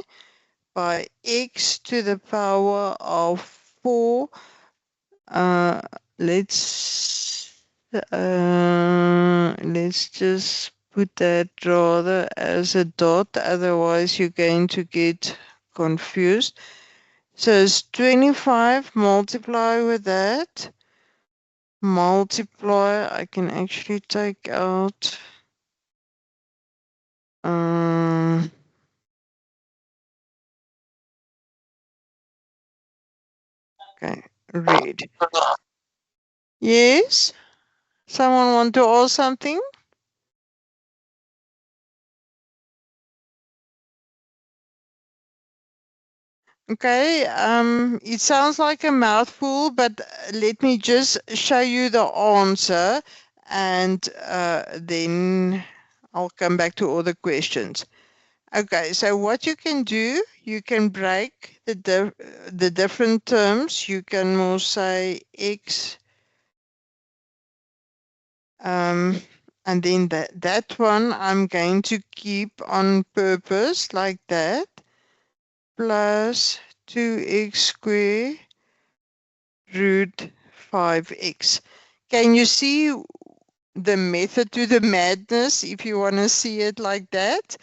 by x to the power of 4. Let's just put that rather as a dot, otherwise you're going to get confused. So it's 25 multiply with that. Multiply, I can actually take out okay, read. Yes? Someone want to ask something? Okay, it sounds like a mouthful, but let me just show you the answer, and then I'll come back to all the questions. Okay, so what you can do, you can break the different terms. You can more say x, and then that one I'm going to keep on purpose like that, plus 2x squared root 5x. Can you see the method to the madness if you want to see it like that?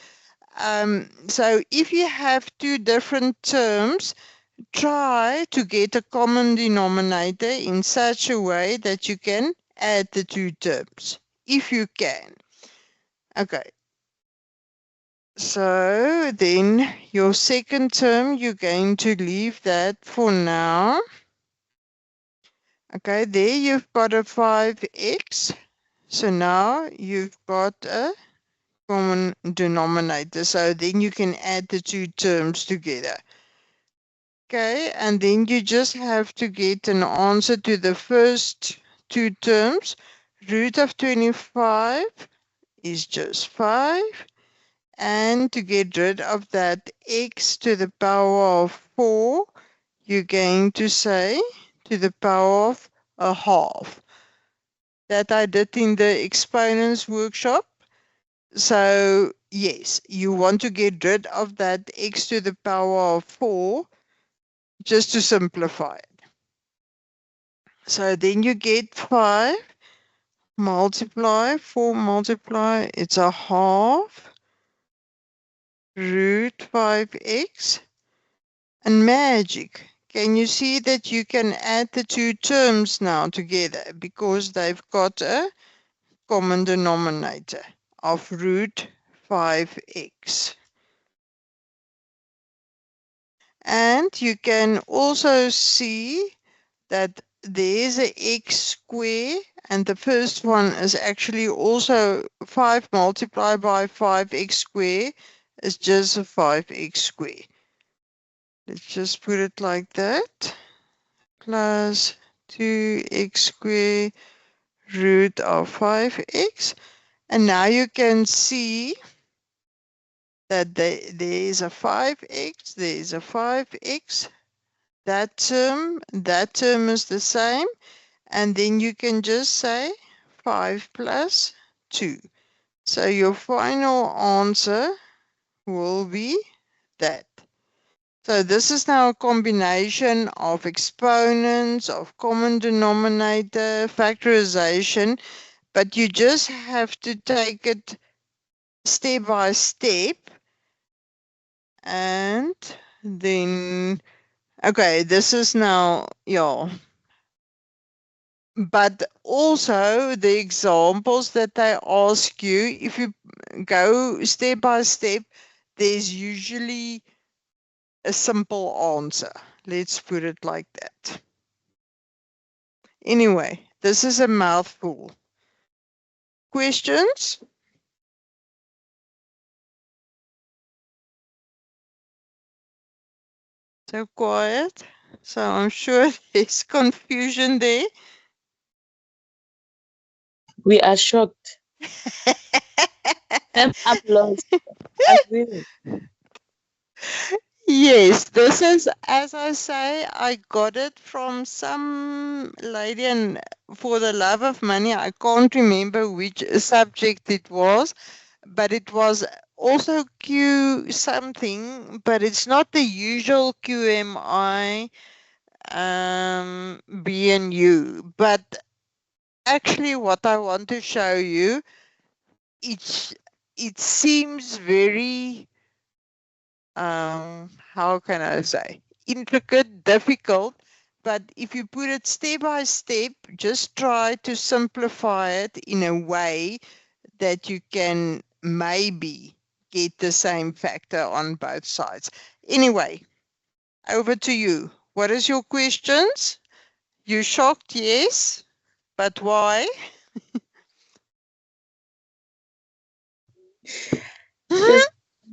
So if you have two different terms, try to get a common denominator in such a way that you can add the two terms, if you can. Okay. So then your second term, you're going to leave that for now. Okay, there you've got a 5x. So now you've got a common denominator. So then you can add the two terms together. Okay, and then you just have to get an answer to the first two terms. Root of 25 is just 5. And to get rid of that x to the power of 4, you're going to say to the power of a half. That I did in the exponents workshop. So yes, you want to get rid of that x to the power of 4 just to simplify it. So then you get 5 multiply 4 multiply, it's a half root 5x. And magic. Can you see that you can add the two terms now together because they've got a common denominator of root 5x. And you can also see that there's a x square, and the first one is actually also 5 multiplied by 5x square is just a 5x square. Let's just put it like that. Plus 2x squared root of 5x. And now you can see that there is a 5x, there is a 5x. That term is the same. And then you can just say 5 plus 2. So your final answer will be that. So this is now a combination of exponents, of common denominator, factorization, but you just have to take it step by step. And then, okay, this is now, yeah. But also the examples that they ask you, if you go step by step, there's usually a simple answer. Let's put it like that. Anyway, this is a mouthful. Questions? So quiet. So I'm sure there's confusion there. We are shocked. I'm lost. Yes, this is, as I say, I got it from some lady, and for the love of money, I can't remember which subject it was, but it was also Q something, but it's not the usual QMI BNU. But actually what I want to show you, it seems very how can I say, intricate, difficult, but if you put it step by step, just try to simplify it in a way that you can maybe get the same factor on both sides. Anyway, over to you. What is your questions? You shocked, yes, but why?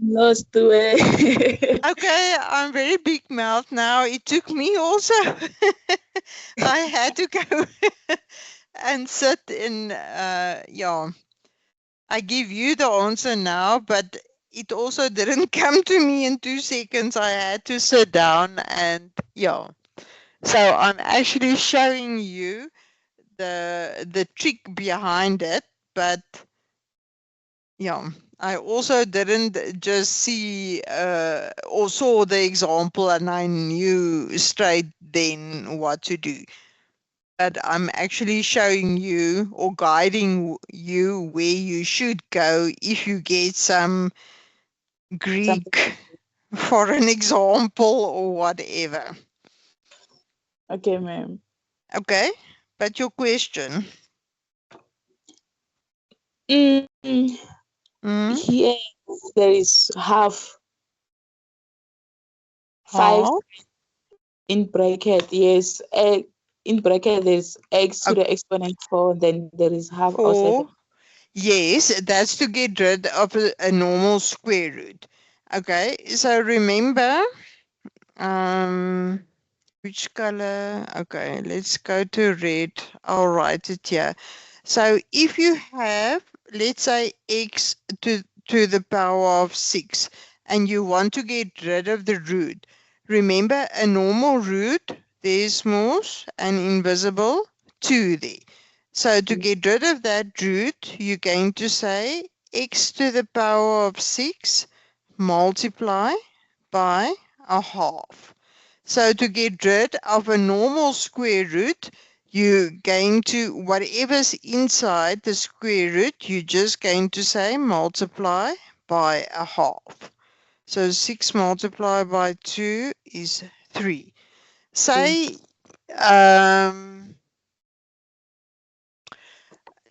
Lost to it. Okay, I'm very big mouth now. It took me also. I had to go and sit in, yeah. I give you the answer now, but it also didn't come to me in 2 seconds. I had to sit down and, yeah. So I'm actually showing you the trick behind it, but yeah, I also didn't just see or saw the example and I knew straight then what to do. But I'm actually showing you or guiding you where you should go if you get some Greek for an example or whatever. Okay, ma'am. Okay, but your question? Here, there is half. 5 Half. in bracket, yes. In bracket, there's x to the exponent 4, then there is half also. 4. Yes, that's to get rid of a normal square root. Okay, so remember, which color? Okay, let's go to red. I'll write it here. So if you have, let's say, x to the power of 6, and you want to get rid of the root, remember a normal root, there's small and invisible 2 there. So to get rid of that root, you're going to say x to the power of 6 multiply by a half. So to get rid of a normal square root, you're going to, whatever's inside the square root, you're just going to say multiply by a half. So 6 multiplied by 2 is 3. Say,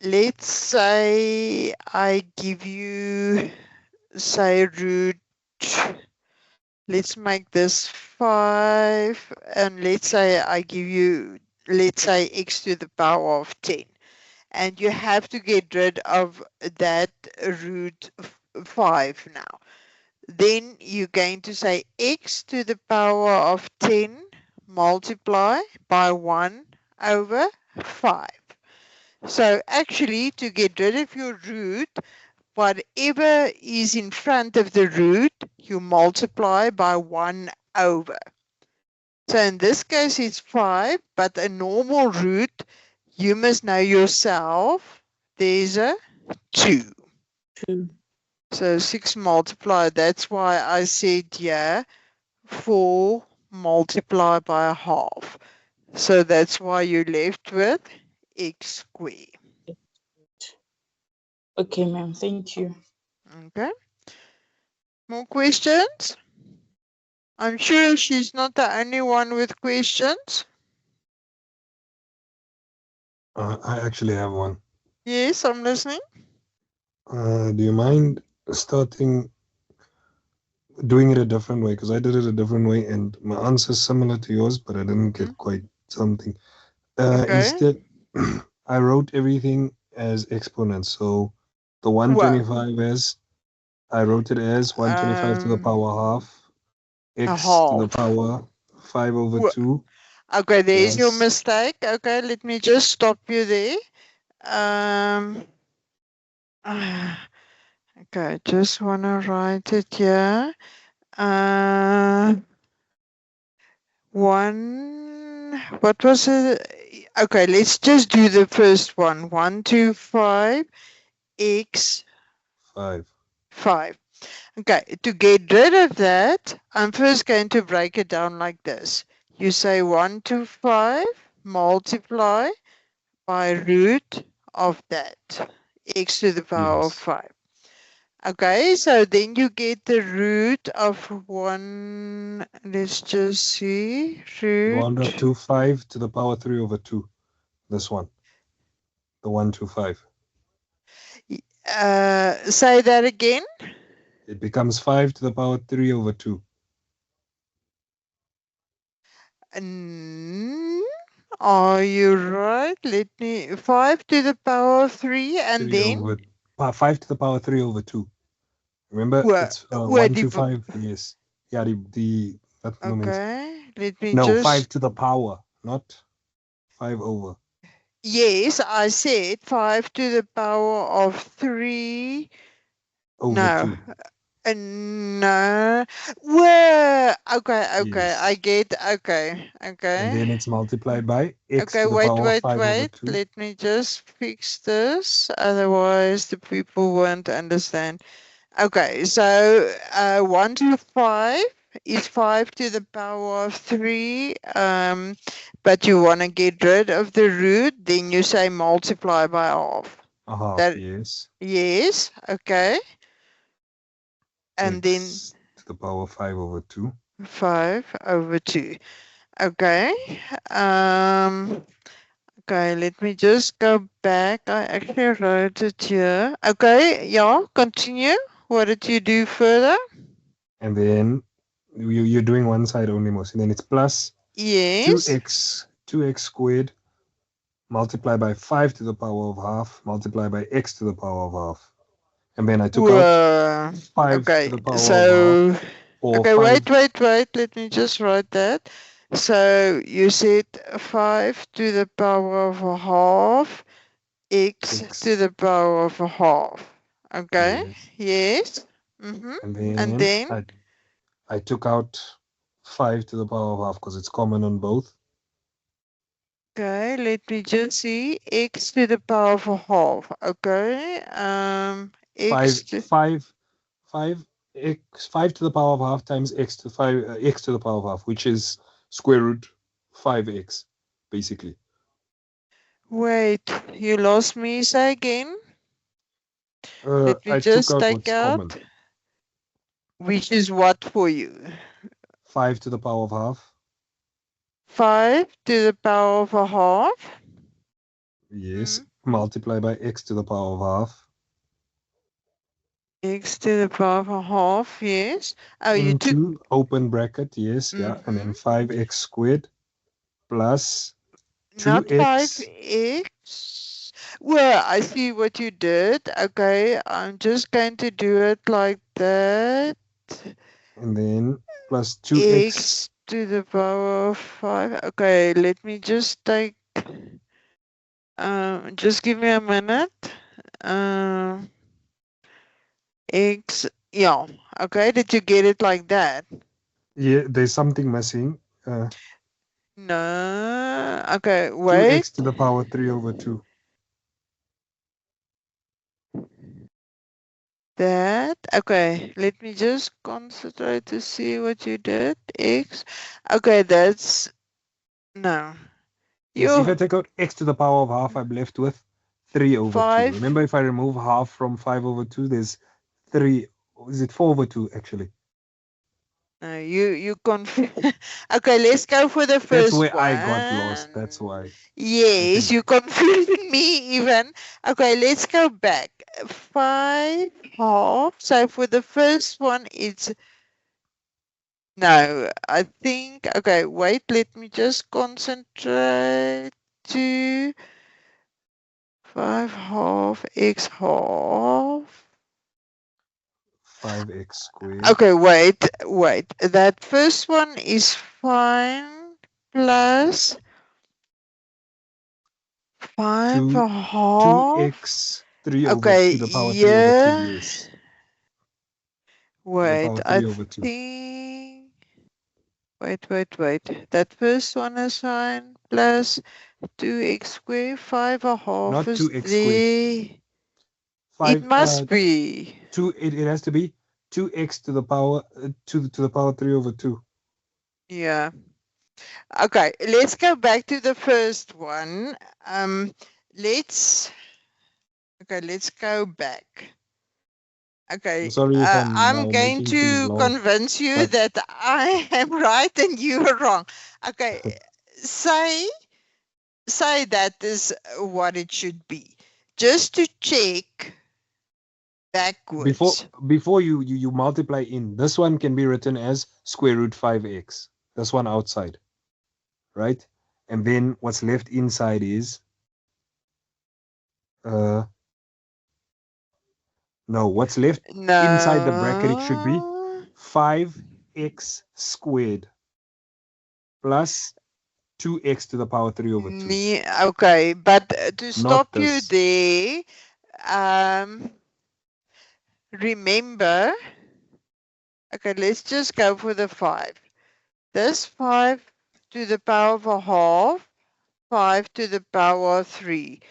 let's say I give you, say, root, let's make this 5, and let's say I give you, let's say, x to the power of 10. And you have to get rid of that root 5 now. Then you're going to say x to the power of 10 multiply by 1 over 5. So actually, to get rid of your root, whatever is in front of the root, you multiply by 1 over. So in this case, it's 5, but a normal root, you must know yourself, there's a 2. 2. So 6 multiplied, that's why I said, yeah, 4 multiplied by a half. So that's why you're left with x squared. Okay, ma'am. Thank you. Okay. More questions? I'm sure she's not the only one with questions. I actually have one. Yes, I'm listening. Do you mind doing it a different way? Because I did it a different way and my answer is similar to yours, but I didn't get quite something. Okay. Instead, I wrote everything as exponents. So the 125 as, I wrote it as 125 to the power half, x to the power 5 over 2. Okay, there's your mistake. Okay, let me just stop you there. Okay, just want to write it here. What was it? Okay, let's just do the first one. 125 x 5. Okay, to get rid of that, I'm first going to break it down like this. You say 125 multiply by root of that, x to the power of 5. Okay, so then you get the root of 1, let's just see, root. 125 to the power 3 over 2. This one. The 125. Say that again. It becomes 5 to the power 3 over 2. Are you right? Let me, 5 to the power 3 and 3 then? over, 5 to the power 3 over 2. Remember, it's 125, yes. Yeah, that moment. Okay, let me no, just... 5 to the power, not 5 over. Yes, I said 5 to the power of 3 over 2. No. Well, okay, Yes. I get, okay. And then it's multiplied by x okay, to the power of 5 over 2. Let me just fix this, otherwise the people won't understand. Okay, so 1 to 5 is 5 to the power of 3, but you want to get rid of the root, then you say multiply by half. Yes. Yes, okay. And then to the power of 5 over 2. 5 over 2. Okay. Okay, let me just go back. I actually wrote it here. Okay, yeah, continue. what did you do further? And then you're doing one side only, Mosi. And then it's plus Yes. 2x squared multiplied by 5 to the power of half multiplied by x to the power of half. And then I took out 5 okay, to the power so, of half. Or okay, 5, wait. Let me just write that. So you said 5 to the power of a half, x to the power of a half. Okay, yes. And then I took out 5 to the power of half because it's common on both. Okay, let me just see. X to the power of a half. Okay. X to 5 to the power of half times x to the power of half, which is square root 5x, basically. Wait, you lost me. Say again. Let me I just took out take what's out. common. Which is what for you? 5 to the power of half. 5 to the power of a half. Yes. Multiply by x to the power of half. X to the power of a half, yes. Oh, you took Into open bracket, yes, yeah. And then 5x squared plus 2x. not 5x. Well, I see what you did. Okay, I'm just going to do it like that. And then plus 2x. X to the power of 5. Okay, let me just take, just give me a minute. X, yeah. Okay, did you get it like that? Yeah, there's something missing. No. Okay, wait. 2x to the power 3 over 2. That. Okay, let me just concentrate to see what you did. X. Okay, that's no. Yes, if I take out x to the power of half, I'm left with 3 over 2. Remember, if I remove half from 5 over 2, there's 3. Is it 4 over 2, actually? No, you confuse. Okay, let's go for the first one. That's where I got lost. That's why. Yes, you confusing me even. Okay, let's go back. 5 half. So for the first one, it's no. I think. Okay, wait. Let me just concentrate. 2 5 half x half. 5x squared. Okay, wait. That first one is fine. Plus 5 half. 2x 3 over to the power 3 over 2. Yes. Wait, I think. Wait. That first one is fine. Plus 2x squared. 5 half Not is 2x there. Squared. It must be. It has to be 2x to the power to the power 3 over 2. Yeah. Okay, let's go back to the first one. Let's go back. Okay, I'm sorry if I'm going to convince you that I am right and you are wrong. Okay, say that is what it should be. Just to check backwards. Before you multiply in, this one can be written as square root 5x. This one outside, right? And then what's left inside is no, what's left inside the bracket, it should be 5x squared plus 2x to the power 3 over 2. Okay, but to stop you there, remember, okay, let's just go for the 5. This 5 to the power of a half, 5 to the power of 3.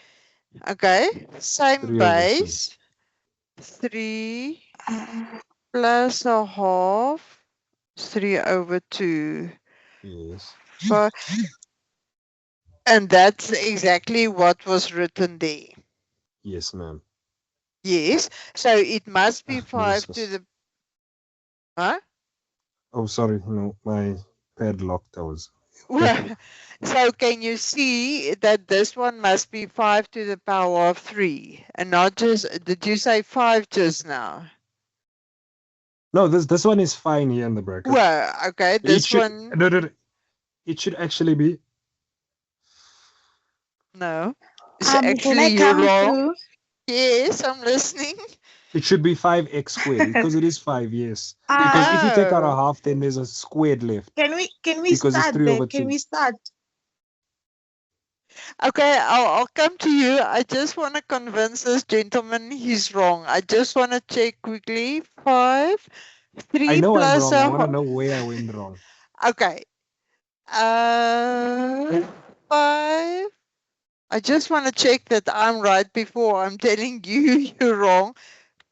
Okay, same base. 3 plus a half, 3 over 2. Yes. And that's exactly what was written there. Yes, ma'am. Yes, so it must be 5 to the... Huh? Oh, sorry, no, my padlock, that was... So can you see that this one must be 5 to the power of 3 and not just, did you say 5 just now? No, this one is fine here in the bracket. Well, okay, this one. No. It should actually be. No. It's Can I actually you're come wrong. through? Yes, I'm listening. It should be 5x squared because it is 5, yes. Because if you take out a Oh. half, then there's a squared left. Can we Because it's start 3 there? over Can 2. we start? Okay, I'll come to you. I just want to convince this gentleman he's wrong. I just want to check quickly. 5, 3 I know I'm plus wrong. I a want to know where I went wrong. Okay. 5. I just want to check that I'm right before I'm telling you you're wrong.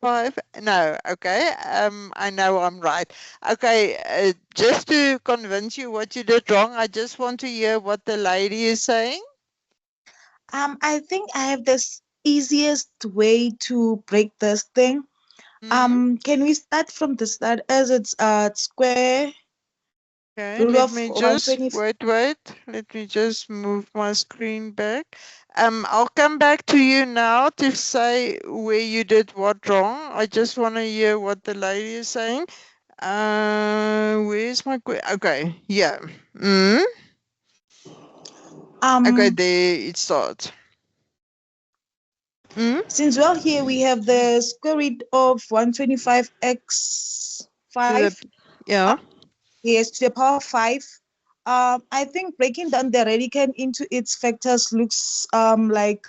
5. No. Okay. I know I'm right. Okay. Just to convince you what you did wrong, I just want to hear what the lady is saying. I think I have this easiest way to break this thing. Can we start from the start as it's square Okay, root let of me just 125? wait. Let me just move my screen back. I'll come back to you now to say where you did what wrong. I just want to hear what the lady is saying. Where's my okay? Yeah. Okay, there it starts. Since well here we have the square root of 125x5. Yeah. Yes, to the power 5. I think breaking down the radical into its factors looks like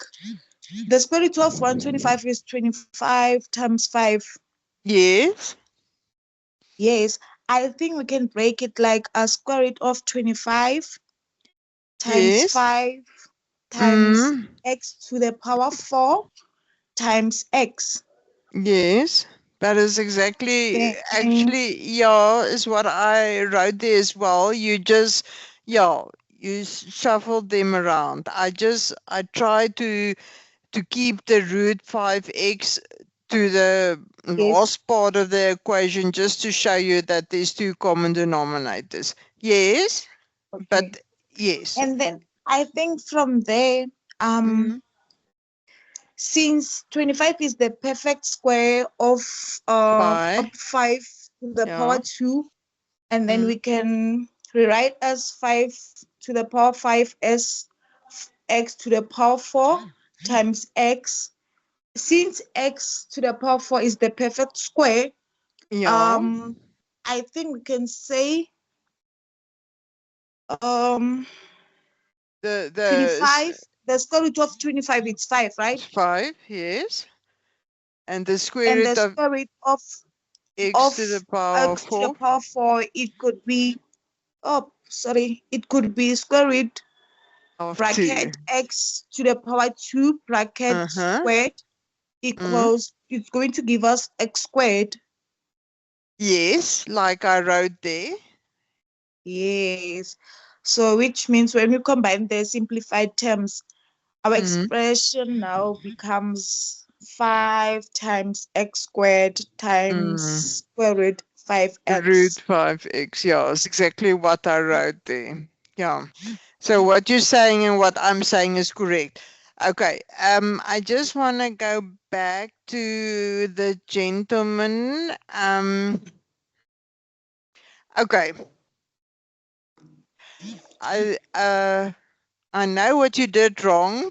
the square root of 125 is 25 times 5. Yes. Yes, I think we can break it like a square root of 25 times 5 times x to the power 4 times x. Yes, that is exactly, actually, yeah, is what I wrote there as well. You just, yeah, you shuffled them around. I tried to keep the root 5x to the last part of the equation just to show you that there's 2 common denominators. Yes, but yes. And then I think from there, since 25 is the perfect square of 5 to the power 2, and then we can rewrite as 5 to the power 5 as x to the power 4 times x. Since x to the power 4 is the perfect square, I think we can say the 25, the square root of 25 is 5, right? 5, yes. And the square root of x to the power 4. To the power 4, it could be, it could be square root of bracket 2. X to the power 2 bracket squared equals, it's going to give us x squared. Yes, like I wrote there. Yes. So which means when we combine the simplified terms, our expression now becomes 5 times x squared times square root 5x. Root 5x, yeah, it's exactly what I wrote there. Yeah. So what you're saying and what I'm saying is correct. Okay, I just want to go back to the gentleman. Okay. I know what you did wrong.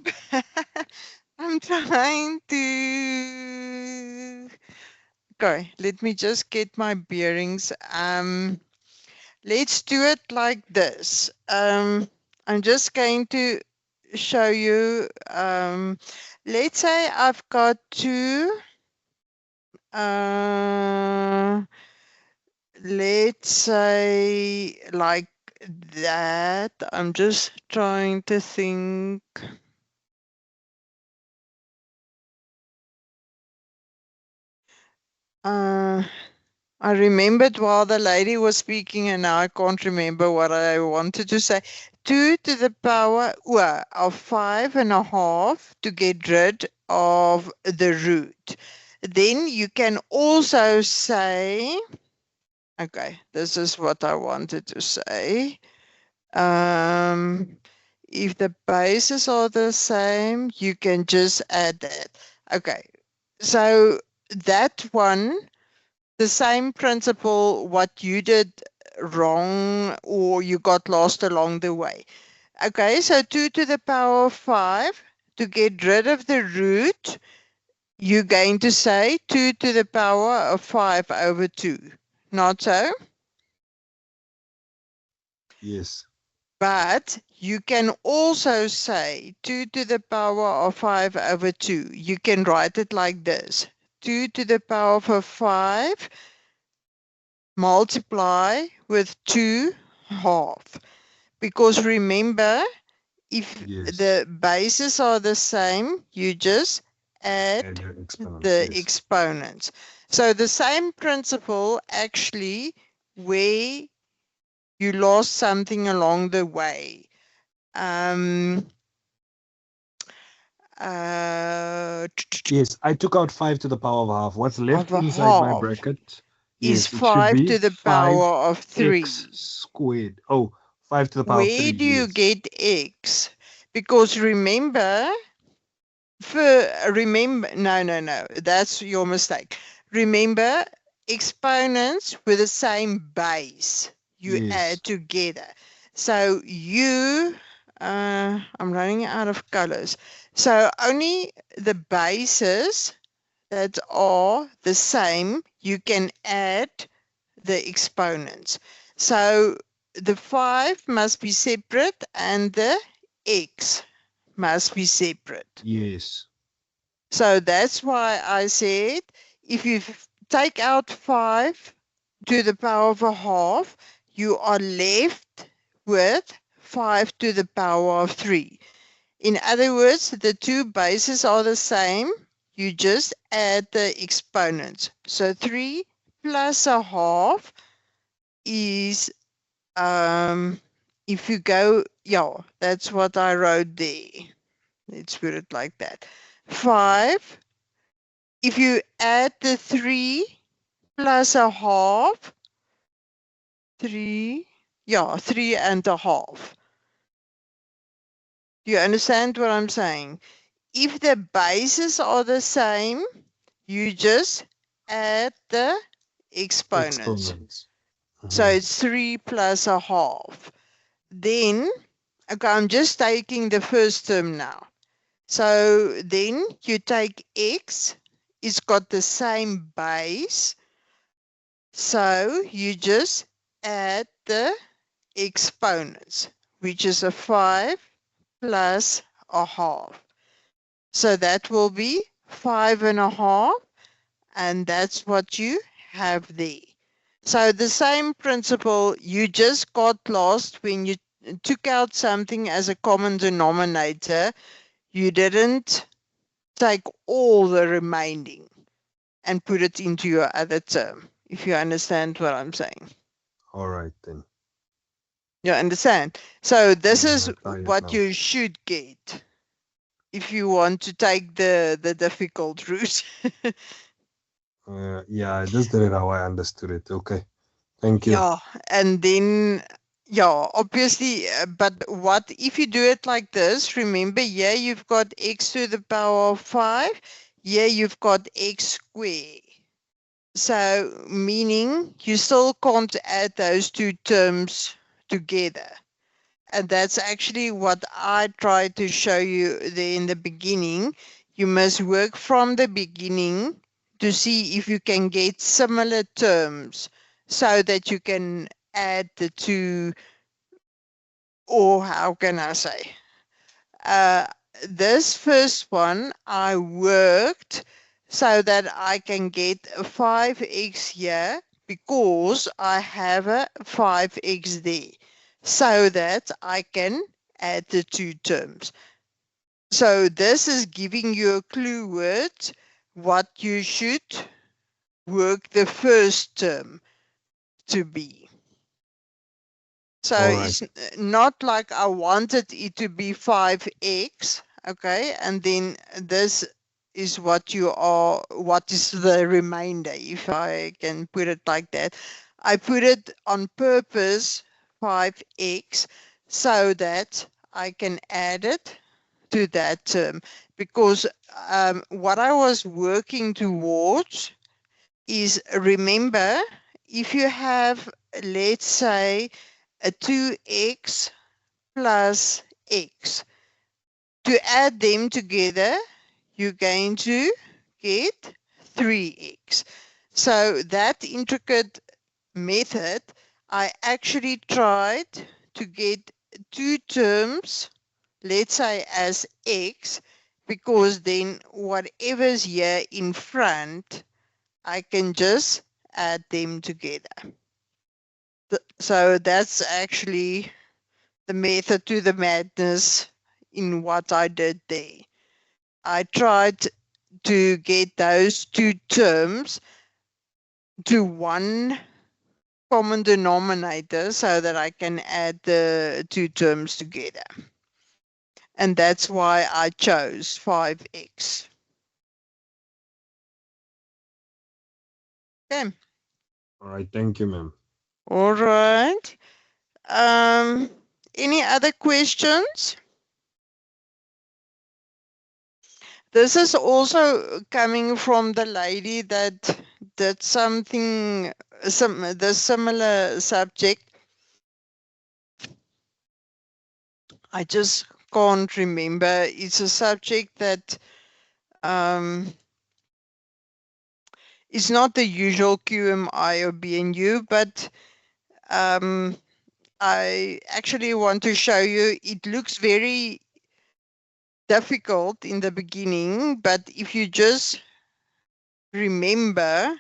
I'm trying to. Okay, let me just get my bearings. Let's do it like this. I'm just going to show you. Let's say I've got 2. Let's say like that. I'm just trying to think. I remembered while the lady was speaking and now I can't remember what I wanted to say. 2 to the power of 5.5 to get rid of the root. Then you can also say, okay, this is what I wanted to say. If the bases are the same, you can just add that. Okay, so that one the same principle what you did wrong or you got lost along the way. Okay, so 2 to the power of 5, to get rid of the root, you're going to say 2 to the power of 5 over 2. Not so? Yes. But you can also say 2 to the power of 5 over 2. You can write it like this. 2 to the power of 5 multiply with 2 half. Because remember, if the bases are the same, you just add the exponents. So the same principle actually where you lost something along the way. Yes, I took out 5 to the power of half. What's left inside my bracket is 5 to the power of 3 squared. Oh, 5 to the power of 3. Where do you get x? Because remember, no, that's your mistake. Remember, exponents with the same base you add together. So I'm running out of colors. So only the bases that are the same, you can add the exponents. So the 5 must be separate and the x must be separate. Yes. So that's why I said if you take out 5 to the power of a half, you are left with 5 to the power of 3. In other words, the two bases are the same. You just add the exponents. So 3 plus a half is, if you go, that's what I wrote there. Let's put it like that. 5. If you add the 3 plus a half, 3 and a half. You understand what I'm saying? If the bases are the same, you just add the exponents. So it's 3 plus a half. Then, okay, I'm just taking the first term now. So then you take x, it's got the same base. So you just add the exponents, which is a 5 plus a half. So that will be 5.5, and that's what you have there. So the same principle, you just got lost when you took out something as a common denominator. You didn't take all the remaining and put it into your other term, if you understand what I'm saying. All right, then. You understand? So this is what you should get if you want to take the difficult route. Yeah, I just did it how I understood it. Okay. Thank you. Yeah, and then, obviously, but what if you do it like this? Remember, here you've got x to the power of 5. Here you've got x squared. So meaning you still can't add those two terms together. And that's actually what I tried to show you there in the beginning. You must work from the beginning to see if you can get similar terms so that you can add the two, or how can I say? This first one, I worked so that I can get a 5x here because I have a 5x there, so that I can add the two terms. So this is giving you a clue word what you should work the first term to be. So it's not like I wanted it to be 5x, okay, and then this is what is the remainder, if I can put it like that. I put it on purpose 5x so that I can add it to that term, because what I was working towards is, remember, if you have, let's say, a 2x plus x, to add them together, you're going to get 3x. So that intricate method, I actually tried to get two terms, let's say as x, because then whatever's here in front, I can just add them together. So that's actually the method to the madness in what I did there. I tried to get those two terms to one common denominator so that I can add the two terms together. And that's why I chose 5x. Okay. All right, thank you, ma'am. All right. Any other questions? This is also coming from the lady that did something, the similar subject. I just can't remember. It's a subject that is not the usual QMI or BNU, but I actually want to show you. It looks very difficult in the beginning, but if you just remember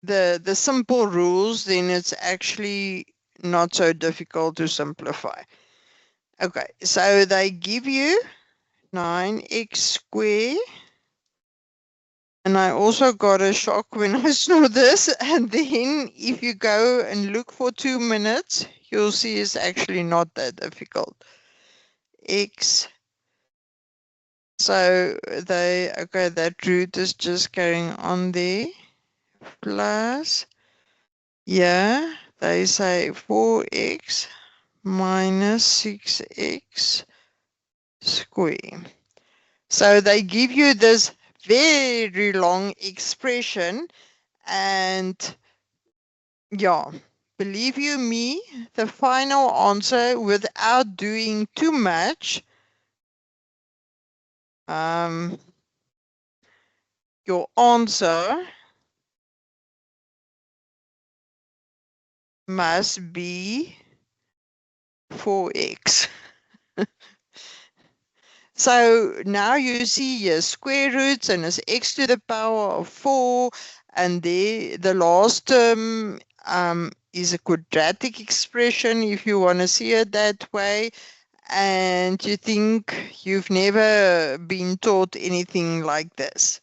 the simple rules, then it's actually not so difficult to simplify. Okay, so they give you 9x squared. And I also got a shock when I saw this. And then if you go and look for 2 minutes, you'll see it's actually not that difficult. X. So okay, that root is just carrying on there. Plus, yeah, they say 4x minus 6x squared. So they give you this very long expression, and yeah, believe you me, the final answer, without doing too much, your answer must be 4x. So now you see your square roots, and it's x to the power of 4, and the last term is a quadratic expression if you want to see it that way, and you think you've never been taught anything like this.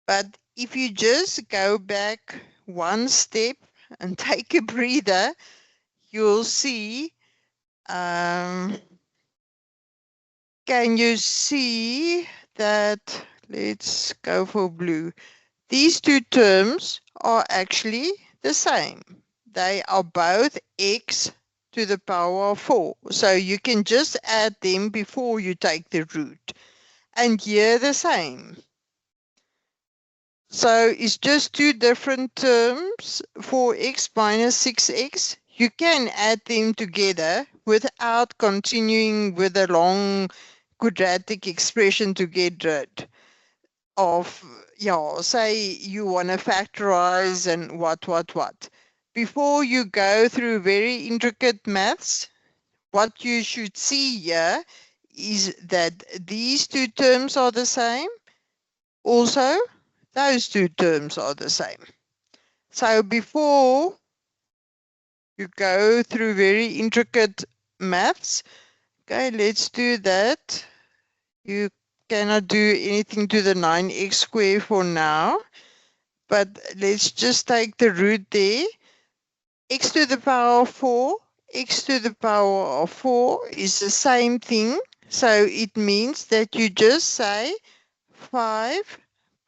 But if you just go back one step and take a breather, you'll see, can you see that? Let's go for blue. These two terms are actually the same. They are both x to the power of 4. So you can just add them before you take the root. And here the same. So it's just two different terms, 4x minus 6x. You can add them together without continuing with a long quadratic expression to get rid of, yeah, say you want to factorize and what. Before you go through very intricate maths, what you should see here is that these two terms are the same. Also, those two terms are the same. So before you go through very intricate maths, okay, let's do that. You cannot do anything to the 9x squared for now, but let's just take the root there. X to the power of 4, x to the power of 4 is the same thing. So it means that you just say 5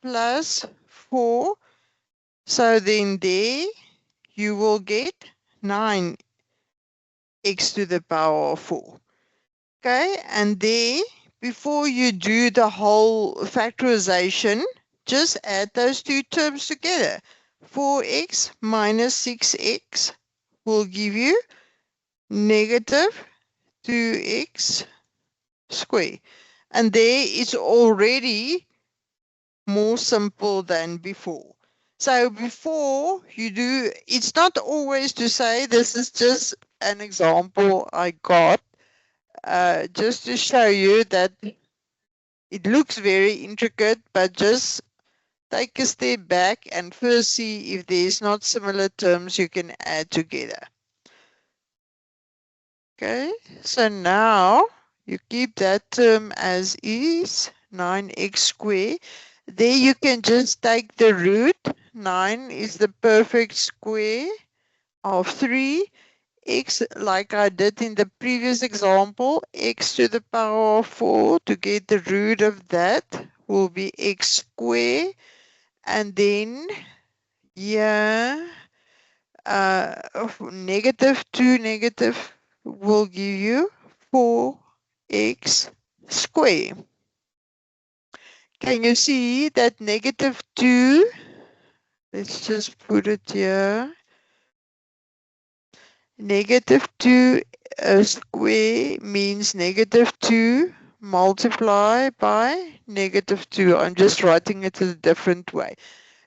plus 4. So then there you will get 9x to the power of 4. Okay, and there, before you do the whole factorization just add those two terms together. 4x minus 6x will give you negative 2x squared. And there it's already more simple than before. So before you do, it's not always to say this is just an example I got, just to show you that it looks very intricate, but just take a step back and first see if there's not similar terms you can add together. Okay, so now you keep that term as is, 9x squared. There you can just take the root. 9 is the perfect square of 3. X, like I did in the previous example, x to the power of 4, to get the root of that will be x squared. And then, yeah, negative 2 negative will give you 4x squared. Can you see that negative 2, let's just put it here, negative 2 square means negative 2 multiplied by negative 2. I'm just writing it a different way.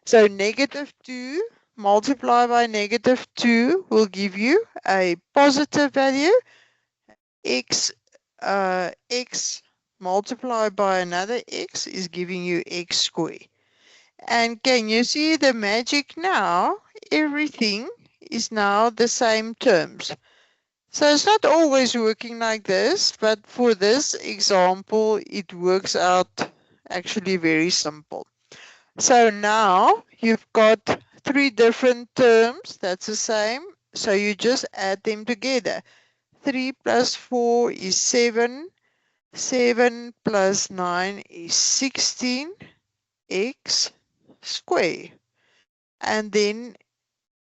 So negative 2 multiplied by negative 2 will give you a positive value. X multiplied by another x is giving you x squared. And can you see the magic now? Everything is now the same terms. So it's not always working like this, but for this example, it works out actually very simple. So now you've got 3 different terms that's the same. So you just add them together. 3 plus 4 is 7. 7 plus 9 is 16x squared. And then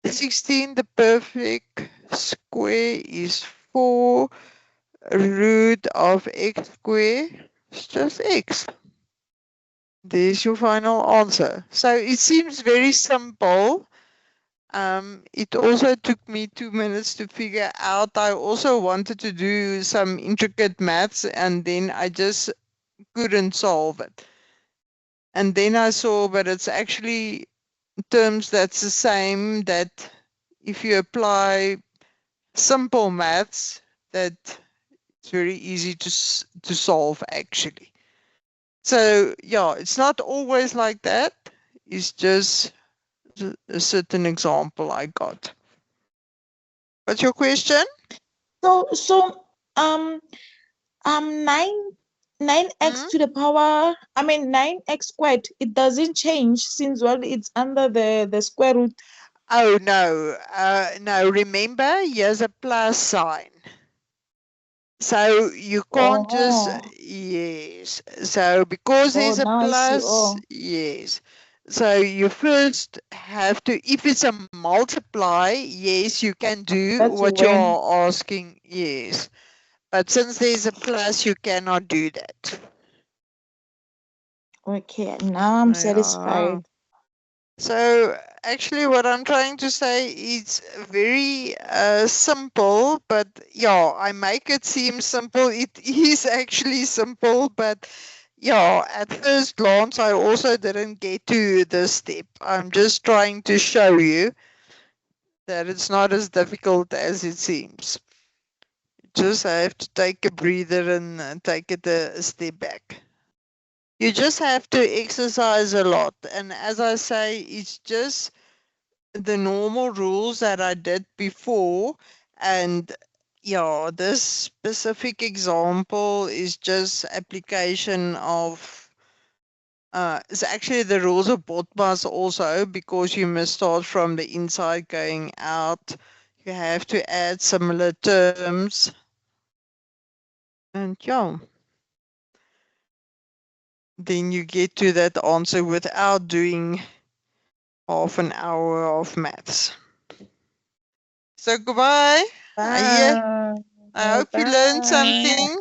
16, the perfect square is 4 root of x squared. It's just x. There's your final answer. So it seems very simple. It also took me 2 minutes to figure out. I also wanted to do some intricate maths and then I just couldn't solve it. And then I saw, but it's actually terms that's the same, that if you apply simple maths, that it's very easy to solve actually. So yeah, it's not always like that. It's just a certain example I got. What's your question? So 9x to the power, 9x squared, it doesn't change since it's under the square root. Oh no, no, remember here's a plus sign. So you can't just, yes. So because there's a plus, yes. So you first have to, if it's a multiply, yes, you can do what you're asking, yes. But since there's a plus, you cannot do that. Okay, now I'm satisfied. So actually what I'm trying to say is very simple, but yeah, I make it seem simple. It is actually simple, but yeah, at first glance, I also didn't get to this step. I'm just trying to show you that it's not as difficult as it seems. Just have to take a breather and take it a step back. You just have to exercise a lot. And as I say, it's just the normal rules that I did before. And yeah, this specific example is just application of, it's actually the rules of BODMAS also, because you must start from the inside going out. You have to add similar terms. And yeah. Then you get to that answer without doing half an hour of maths. So goodbye. Bye. I hope you learned something.